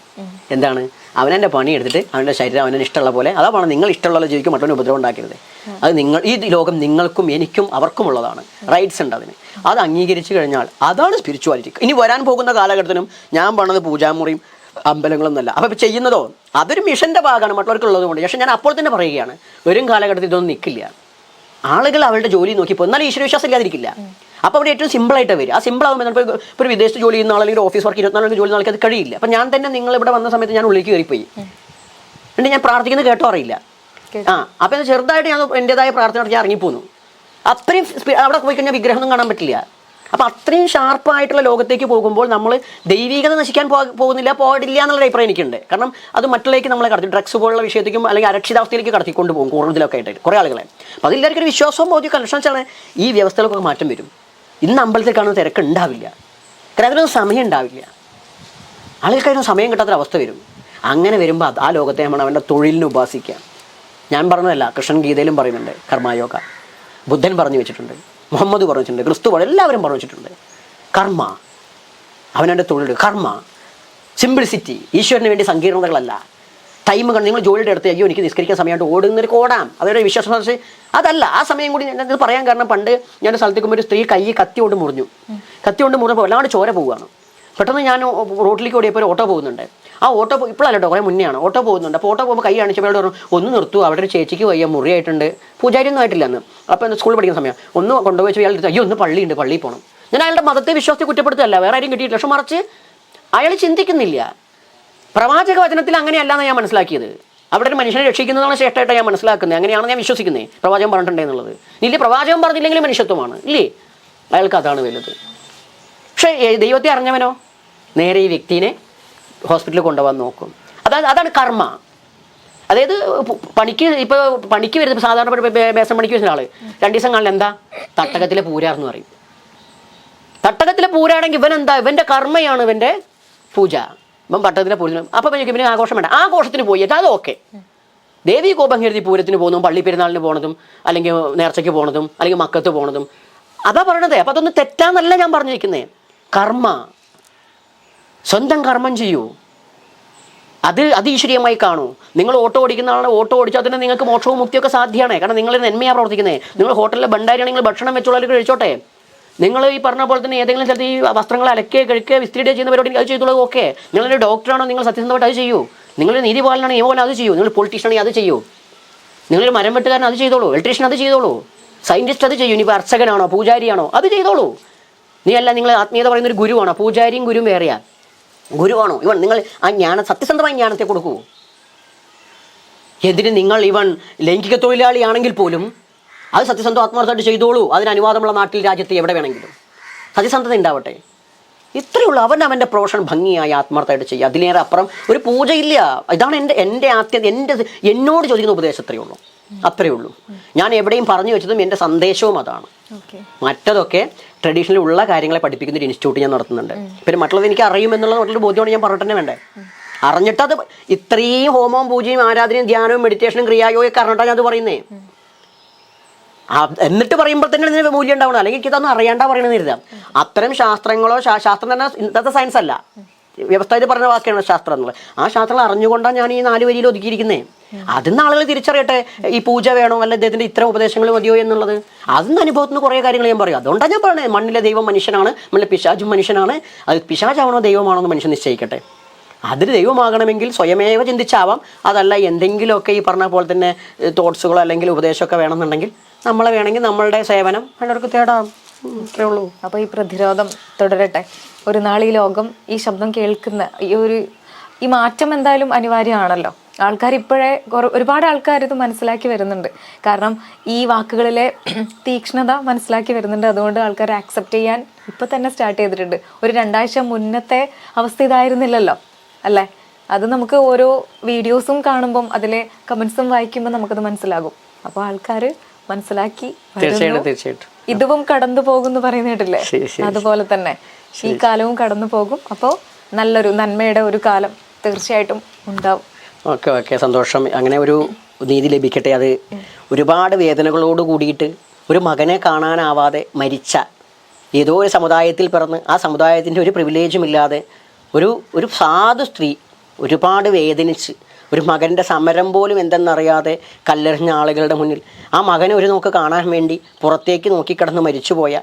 A: എന്താണ്, അവനെൻ്റെ പണി എടുത്തിട്ട് അവൻ്റെ ശരീരം അവനെ ഇഷ്ടമുള്ള പോലെ, അതാ പറഞ്ഞത്, നിങ്ങൾ ഇഷ്ടമുള്ള ജീവിക്കും, മറ്റൊരു ഉപദ്രവം ഉണ്ടാക്കരുത്. അത് ഈ ലോകം നിങ്ങൾക്കും എനിക്കും അവർക്കുമുള്ളതാണ്. റൈറ്റ്സ് ഉണ്ട് അതിന്. അത് അംഗീകരിച്ചു കഴിഞ്ഞാൽ അതാണ് സ്പിരിച്വാലിറ്റി. ഇനി വരാൻ പോകുന്ന കാലഘട്ടത്തിനും ഞാൻ പറഞ്ഞത് പൂജാമുറിയും അമ്പലങ്ങളൊന്നല്ല. അപ്പോൾ ചെയ്യുന്നതോ അതൊരു മിഷൻ്റെ ഭാഗമാണ്, മറ്റുള്ളവർക്കുള്ളത് കൊണ്ട്. പക്ഷേ ഞാൻ അപ്പോൾ തന്നെ പറയുകയാണ്, വരും കാലഘട്ടത്തിൽ ഇതൊന്നും നിൽക്കില്ല. ആളുകൾ അവരുടെ ജോലി നോക്കിപ്പോൾ എന്നാലും ഈശ്വരവിശ്വാസം ഇല്ലാതിരിക്കില്ല. അപ്പോൾ അവിടെ ഏറ്റവും സിമ്പിളായിട്ട് വരും. ആ സിമ്പിളാകുമ്പോൾ ഇപ്പോൾ ഒരു വിദേശത്ത് ജോലി ചെയ്യുന്ന ആളല്ലെങ്കിൽ ഓഫീസ് വർക്ക് 24 ജോലി നാൾക്ക് അത് കഴിയില്ല. അപ്പം ഞാൻ തന്നെ നിങ്ങൾ ഇവിടെ വന്ന സമയത്ത് ഞാൻ ഉള്ളിലേക്ക് കയറിപ്പോയി. എന്നിട്ട് ഞാൻ പ്രാർത്ഥിക്കുന്നത് കേട്ടോ അറിയില്ല. അപ്പം ചെറുതായിട്ട് ഞാൻ എൻ്റെതായ പ്രാർത്ഥന നടത്തി ഇറങ്ങിപ്പോന്നു. അത്രയും അവിടെ പോയി കഴിഞ്ഞാൽ വിഗ്രഹമൊന്നും കാണാൻ പറ്റില്ല. അപ്പം അത്രയും ഷാർപ്പായിട്ടുള്ള ലോകത്തേക്ക് പോകുമ്പോൾ നമ്മൾ ദൈവികത നശിക്കാൻ പോകുന്നില്ല, പോയിട്ടില്ല എന്നുള്ള അഭിപ്രായം എനിക്കുണ്ട്. കാരണം അത് മറ്റുള്ളേക്ക് നമ്മളെ കടത്തി ഡ്രഗ്സ് പോലുള്ള വിഷയത്തേക്കും അല്ലെങ്കിൽ അരക്ഷിതാവസ്ഥയിലേക്ക് കടത്തിക്കൊണ്ട് പോകും കൂടുതലൊക്കെ ആയിട്ട് കുറേ ആളുകളെ. അപ്പോൾ അതിലെല്ലാവർക്കും ഒരു വിശ്വാസവും ബോധ്യം കലക്ഷൻ വെച്ചാൽ ഈ വ്യവസ്ഥകൾക്കൊക്കെ മാറ്റം വരും. ഇന്ന് അമ്പലത്തിൽ കാണുന്ന തിരക്ക് ഉണ്ടാവില്ല, കാരണം അതിനൊന്നും സമയം ഉണ്ടാവില്ല. ആളുകൾക്കതിനും സമയം കിട്ടാത്തൊരവസ്ഥ വരും. അങ്ങനെ വരുമ്പോൾ ആ ലോകത്തെ നമ്മൾ അവൻ്റെ തൊഴിലിന് ഉപാസിക്കുക. ഞാൻ പറഞ്ഞതല്ല, കൃഷ്ണൻ ഗീതയിലും പറയുന്നുണ്ട് കർമ്മയോഗ, ബുദ്ധൻ പറഞ്ഞു വെച്ചിട്ടുണ്ട്, മുഹമ്മദ് പറഞ്ഞു വെച്ചിട്ടുണ്ട്, ക്രിസ്തു എല്ലാവരും പറഞ്ഞു വെച്ചിട്ടുണ്ട്. കർമ്മ, അവനവൻ്റെ തൊഴിൽ കർമ്മ, സിംപിളിസിറ്റി, ഈശ്വരന് വേണ്ടി സങ്കീർണതകളല്ല. ടൈം കണ്ട് നിങ്ങൾ ജോലിയുടെ അടുത്ത് അയ്യോ എനിക്ക് നിസ്കരിക്കാൻ സമയമായിട്ട് ഓടുന്നൊരു ഓടാം, അവരുടെ വിശ്വാസം അതല്ല. ആ സമയം കൂടി ഞാനത് പറയാൻ കാരണം, പണ്ട് ഞാൻ സ്ഥലത്തേക്കുമ്പോൾ ഒരു സ്ത്രീ കൈ കത്തി കൊണ്ട് മുറിഞ്ഞു. കത്തി കൊണ്ട് മുറിഞ്ഞപ്പോൾ വല്ലാണ്ട് ചോര പോവുകയാണ്. പെട്ടെന്ന് ഞാൻ റോഡിലേക്ക് ഓടിയപ്പോൾ ഒരു ഓട്ടോ പോകുന്നുണ്ട്. ആ ഓട്ടോ ഇപ്പോഴല്ല കേട്ടോ, കുറേ മുന്നെയാണ് ഓട്ടോ പോകുന്നുണ്ട്. അപ്പോൾ ഓട്ടോ പോകുമ്പോൾ കൈ കാണിച്ചപ്പോൾ പറഞ്ഞു ഒന്ന് നിർത്തൂ, അവിടെ ഒരു ചേച്ചിക്ക് വയ്യ, മുറിയായിട്ടുണ്ട്, പൂജാരിയൊന്നും ആയിട്ടില്ല അന്ന്. അപ്പോൾ സ്കൂളിൽ പഠിക്കുന്ന സമയം ഒന്ന് കൊണ്ടുപോയി അയാൾ അയ്യോ ഒന്ന് പള്ളിയുണ്ട്, പള്ളിയിൽ പോകണം. ഞാൻ അയാളുടെ മതത്തെ വിശ്വാസത്തെ കുറ്റപ്പെടുത്തല്ല, വേറെ ആരും കിട്ടിയിട്ടില്ല. പക്ഷെ മറിച്ച് അയാൾ ചിന്തിക്കുന്നില്ല. പ്രവാചക വചനത്തിൽ അങ്ങനെയല്ലാന്ന് ഞാൻ മനസ്സിലാക്കിയത്. അവിടെ ഒരു മനുഷ്യനെ രക്ഷിക്കുന്നതാണ് ശ്രേഷ്ഠമായിട്ട് ഞാൻ മനസ്സിലാക്കുന്നത്. അങ്ങനെയാണ് ഞാൻ വിശ്വസിക്കുന്നത്, പ്രവാചകൻ പറഞ്ഞിട്ടുണ്ടേ എന്നുള്ളത്. ഇല്ല പ്രവാചകൻ പറഞ്ഞില്ലെങ്കിൽ മനുഷ്യത്വമാണ് ഇല്ലേ, അയാൾക്ക് അതാണ് വലുത്. പക്ഷേ ദൈവത്തെ അറിഞ്ഞവനോ നേരെ ഈ വ്യക്തിനെ ഹോസ്പിറ്റലിൽ കൊണ്ടുപോകാൻ നോക്കും. അതാണ് കർമ്മ. അതായത് പണിക്ക് വരുന്ന സാധാരണ ബേസം പണിക്ക് വരുന്ന ആള് 2 ദിവസം കാണില്ല എന്താ തട്ടകത്തിലെ പൂരാർന്ന് പറയും. തട്ടകത്തിലെ പൂരാണെങ്കിൽ ഇവന്റെ കർമ്മയാണ് ഇവന്റെ പൂജ. ഇവൻ പട്ടകത്തിലെ പൂജ. അപ്പം ഇവന് ആഘോഷം വേണ്ട, ആഘോഷത്തിന് പോയിട്ട് അത് ഓക്കെ. ദേവീ കോപം കരുതി പൂരത്തിന് പോകുന്നതും പള്ളി പെരുന്നാളിന് പോണതും അല്ലെങ്കിൽ നേർച്ചയ്ക്ക് പോണതും അല്ലെങ്കിൽ മക്കത്ത് പോണതും അതാ പറയണത്. അപ്പം അതൊന്നും തെറ്റാന്നല്ല ഞാൻ പറഞ്ഞിരിക്കുന്നത്. കർമ്മ, സ്വന്തം കർമ്മം ചെയ്യൂ, അത് ഈശ്വരീയമായി കാണൂ. നിങ്ങൾ ഓട്ടോ ഓടിക്കുന്ന ആളാണ്, ഓട്ടോ ഓടിച്ചാൽ തന്നെ നിങ്ങൾക്ക് മോക്ഷവും മുക്തിയൊക്കെ സാധ്യമാണ്. കാരണം നിങ്ങൾ നന്മയാണ് പ്രവർത്തിക്കുന്നത്. നിങ്ങൾ ഹോട്ടലിലെ ഭണ്ഡാരിയാണെങ്കിൽ ഭക്ഷണം വെച്ചുള്ളവർക്ക് കഴിച്ചോട്ടെ. നിങ്ങൾ ഈ പറഞ്ഞ പോലെ തന്നെ ഏതെങ്കിലും സ്ഥലത്ത് ഈ വസ്ത്രങ്ങൾ അലക്കുക കഴിക്കുക വിസ്തൃതി ചെയ്യുന്ന പരിപാടി അത് ചെയ്തോളൂ, ഓക്കെ. നിങ്ങളൊരു ഡോക്ടറാണോ, നിങ്ങൾ സത്യസന്ധമായിട്ട് അത് ചെയ്യൂ. നിങ്ങളൊരു നീതിപാലനാണ് നിയമപാലനം അത് ചെയ്യൂ. നിങ്ങൾ പൊളിറ്റീഷ്യനാണെങ്കിൽ അത് ചെയ്യൂ. നിങ്ങളൊരു മരം വെട്ടുകാരൻ അത് ചെയ്തോളൂ, ഇലക്ട്രീഷ്യൻ അത് ചെയ്തോളൂ, സയൻറ്റിസ്റ്റ് അത് ചെയ്യൂ. ഇനിയിപ്പോൾ അർച്ചകനാണോ പൂജാരിയാണോ അത് ചെയ്തോളൂ. നിങ്ങൾ ആത്മീയത പറയുന്ന ഒരു ഗുരുവാണോ, പൂജാരിയും ഗുരുവും വേറെയാ. ഗുരുവാണോ നിങ്ങൾ ആ സത്യസന്ധമായ ജ്ഞാനത്തെ കൊടുക്കൂ. എന്തിന് നിങ്ങൾ ലൈംഗിക തൊഴിലാളിയാണെങ്കിൽ പോലും അത് സത്യസന്ധം ആത്മാർത്ഥമായിട്ട് ചെയ്തോളൂ. അതിന് അനുവാദമുള്ള നാട്ടിൽ രാജ്യത്ത് എവിടെ വേണമെങ്കിലും സത്യസന്ധത ഉണ്ടാവട്ടെ. ഇത്രയേ ഉള്ളൂ. അവൻ്റെ പ്രൊഫഷൻ ഭംഗിയായി ആത്മാർത്ഥമായിട്ട് ചെയ്യുക. അതിലേറെ അപ്പുറം ഒരു പൂജയില്ല. ഇതാണ് എൻ്റെ എന്നോട് ചോദിക്കുന്ന ഉപദേശം. അത്രയേ ഉള്ളൂ, അത്രയേ ഉള്ളൂ. ഞാൻ എവിടെയും പറഞ്ഞു വെച്ചതും എൻ്റെ സന്ദേശവും അതാണ്. മറ്റതൊക്കെ ട്രഡീഷണൽ ഉള്ള കാര്യങ്ങളെ പഠിപ്പിക്കുന്ന ഒരു ഇൻസ്റ്റിറ്റ്യൂട്ട് ഞാൻ നടത്തുന്നുണ്ട്. പിന്നെ മറ്റുള്ളത് എനിക്ക് അറിയുമെന്നുള്ള മറ്റുള്ള ബോധ്യമാണ് ഞാൻ പറഞ്ഞിട്ട് തന്നെ വേണ്ടേ. അറിഞ്ഞിട്ടത് ഇത്രയും ഹോമവും പൂജയും ആരാധനയും ധ്യാനവും മെഡിറ്റേഷനും ക്രിയായോഗയൊക്കെ അറിഞ്ഞിട്ടാണ് ഞാൻ അത് പറയുന്നേ. എന്നിട്ട് പറയുമ്പോൾ തന്നെ ഇതിന് മൂല്യം ഉണ്ടാവണം. അല്ലെങ്കിൽ എനിക്കിതൊന്നും അറിയാണ്ടാ പറയണമെന്ന് കരുതാം. അത്തരം ശാസ്ത്രങ്ങളോ ശാസ്ത്രം തന്നെ ഇന്നത്തെ സയൻസ് അല്ല, വ്യവസ്ഥയിൽ പറഞ്ഞ വാക്കാണ് ശാസ്ത്രം എന്നുള്ളത്. ആ ശാസ്ത്രങ്ങൾ അറിഞ്ഞുകൊണ്ടാണ് ഞാൻ ഈ 4 വരിയിൽ ഒതുക്കിയിരിക്കുന്നത്. അതിന്ന് ആളുകൾ തിരിച്ചറിയട്ടെ ഈ പൂജ വേണോ അല്ല ഇദ്ദേഹത്തിൻ്റെ ഇത്തരം ഉപദേശങ്ങൾ മതിയോ എന്നുള്ളത്. അതിന്ന് അനുഭവത്തിന് കുറേ കാര്യങ്ങൾ ഞാൻ പറയും. അതുകൊണ്ടാണ് ഞാൻ പറയുന്നത് മണ്ണിലെ ദൈവം മനുഷ്യനാണ്, മണ്ണിലെ പിശാചും മനുഷ്യനാണ്. അത് പിശാചാവണോ ദൈവമാണോ എന്ന് മനുഷ്യൻ നിശ്ചയിക്കട്ടെ. അതിൽ ദൈവമാകണമെങ്കിൽ സ്വയമേവ ചിന്തിച്ചാവാം. അതല്ല എന്തെങ്കിലുമൊക്കെ ഈ പറഞ്ഞ പോലെ തന്നെ തോട്ട്സുകളോ അല്ലെങ്കിൽ ഉപദേശമൊക്കെ വേണമെന്നുണ്ടെങ്കിൽ നമ്മളെ വേണമെങ്കിൽ നമ്മളുടെ സേവനം എല്ലാവർക്കും തേടാം. അത്രേ ഉള്ളൂ.
B: അപ്പോൾ ഈ പ്രതിരോധം തുടരട്ടെ. ഒരു നാൾ ഈ ലോകം ഈ ശബ്ദം കേൾക്കുന്ന ഈ മാറ്റം എന്തായാലും അനിവാര്യമാണല്ലോ. ആൾക്കാർ ഇപ്പോഴേ ഒരുപാട് ആൾക്കാർ ഇത് മനസ്സിലാക്കി വരുന്നുണ്ട്. കാരണം ഈ വാക്കുകളിലെ തീക്ഷ്ണത മനസ്സിലാക്കി വരുന്നുണ്ട്. അതുകൊണ്ട് ആൾക്കാർ ആക്സെപ്റ്റ് ചെയ്യാൻ ഇപ്പം തന്നെ സ്റ്റാർട്ട് ചെയ്തിട്ടുണ്ട്. ഒരു 2 ആഴ്ച മുന്നത്തെ അവസ്ഥ ഇതായിരുന്നില്ലല്ലോ അല്ലേ. അത് നമുക്ക് ഓരോ വീഡിയോസും കാണുമ്പം അതിലെ കമൻസും വായിക്കുമ്പോൾ നമുക്കത് മനസ്സിലാകും. അപ്പോൾ ആൾക്കാർ മനസ്സിലാക്കി
A: തീർച്ചയായിട്ടും
B: ഇതും കടന്നു പോകുന്നു പറയുന്ന കേട്ടില്ലേ, അതുപോലെ തന്നെ ഈ കാലവും കടന്നു പോകും. അപ്പോൾ നല്ലൊരു നന്മയുടെ ഒരു കാലം തീർച്ചയായിട്ടും ഉണ്ടാവും.
A: ഓക്കെ സന്തോഷം. അങ്ങനെ ഒരു നീതി ലഭിക്കട്ടെ. അത് ഒരുപാട് വേദനകളോട് കൂടിയിട്ട് ഒരു മകനെ കാണാനാവാതെ മരിച്ച ഏതോ ഒരു സമുദായത്തിൽ പിറന്ന് ആ സമുദായത്തിൻ്റെ ഒരു പ്രിവിലേജും ഇല്ലാതെ ഒരു സാധു സ്ത്രീ ഒരുപാട് വേദനിച്ച് ഒരു മകൻ്റെ സമരം പോലും എന്തെന്നറിയാതെ കല്ലെറിഞ്ഞ ആളുകളുടെ മുന്നിൽ ആ മകനെ ഒരു നോക്ക് കാണാൻ വേണ്ടി പുറത്തേക്ക് നോക്കിക്കിടന്ന് മരിച്ചുപോയ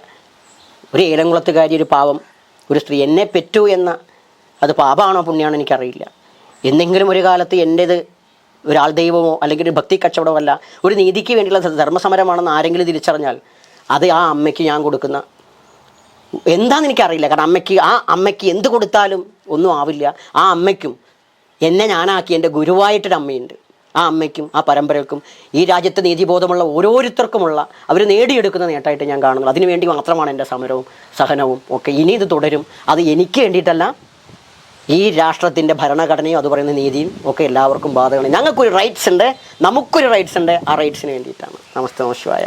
A: ഒരു ഏലംകുളത്തുകാരി, ഒരു പാവം ഒരു സ്ത്രീ എന്നെ പെറ്റു എന്ന അത് പാപമാണോ പുണ്യമാണോ എനിക്കറിയില്ല. എന്തെങ്കിലും ഒരു കാലത്ത് എൻ്റേത് ഒരാൾ ദൈവമോ അല്ലെങ്കിൽ ഒരു ഭക്തി കച്ചവടമോ അല്ല, ഒരു നീതിക്ക് വേണ്ടിയുള്ള ധർമ്മസമരമാണെന്ന് ആരെങ്കിലും തിരിച്ചറിഞ്ഞാൽ അത് ആ അമ്മയ്ക്ക് ഞാൻ കൊടുക്കുന്ന എന്താണെന്ന് എനിക്കറിയില്ല. കാരണം അമ്മയ്ക്ക് എന്ത് കൊടുത്താലും ഒന്നും ആവില്ല. ആ അമ്മയ്ക്കും എന്നെ ഞാനാക്കി എൻ്റെ ഗുരുവായിട്ടൊരു അമ്മയുണ്ട്. ആ അമ്മയ്ക്കും ആ പരമ്പരയ്ക്കും ഈ രാജ്യത്തെ നീതിബോധമുള്ള ഓരോരുത്തർക്കുമുള്ള അവർ നേടിയെടുക്കുന്ന നേട്ടമായിട്ട് ഞാൻ കാണുന്നത്. അതിനുവേണ്ടി മാത്രമാണ് എൻ്റെ സമരവും സഹനവും ഒക്കെ. ഇനി ഇത് തുടരും. അത് എനിക്ക് വേണ്ടിയിട്ടല്ല, ഈ രാഷ്ട്രത്തിൻ്റെ ഭരണഘടനയും അത് പറയുന്ന നീതിയും ഒക്കെ എല്ലാവർക്കും ബാധകമാണ്. ഞങ്ങൾക്കൊരു റൈറ്റ്സ് ഉണ്ട്, നമുക്കൊരു റൈറ്റ്സ് ഉണ്ട്. ആ റൈറ്റ്സിന് വേണ്ടിയിട്ടാണ്. നമസ്തേ, നമഃ ശിവായ.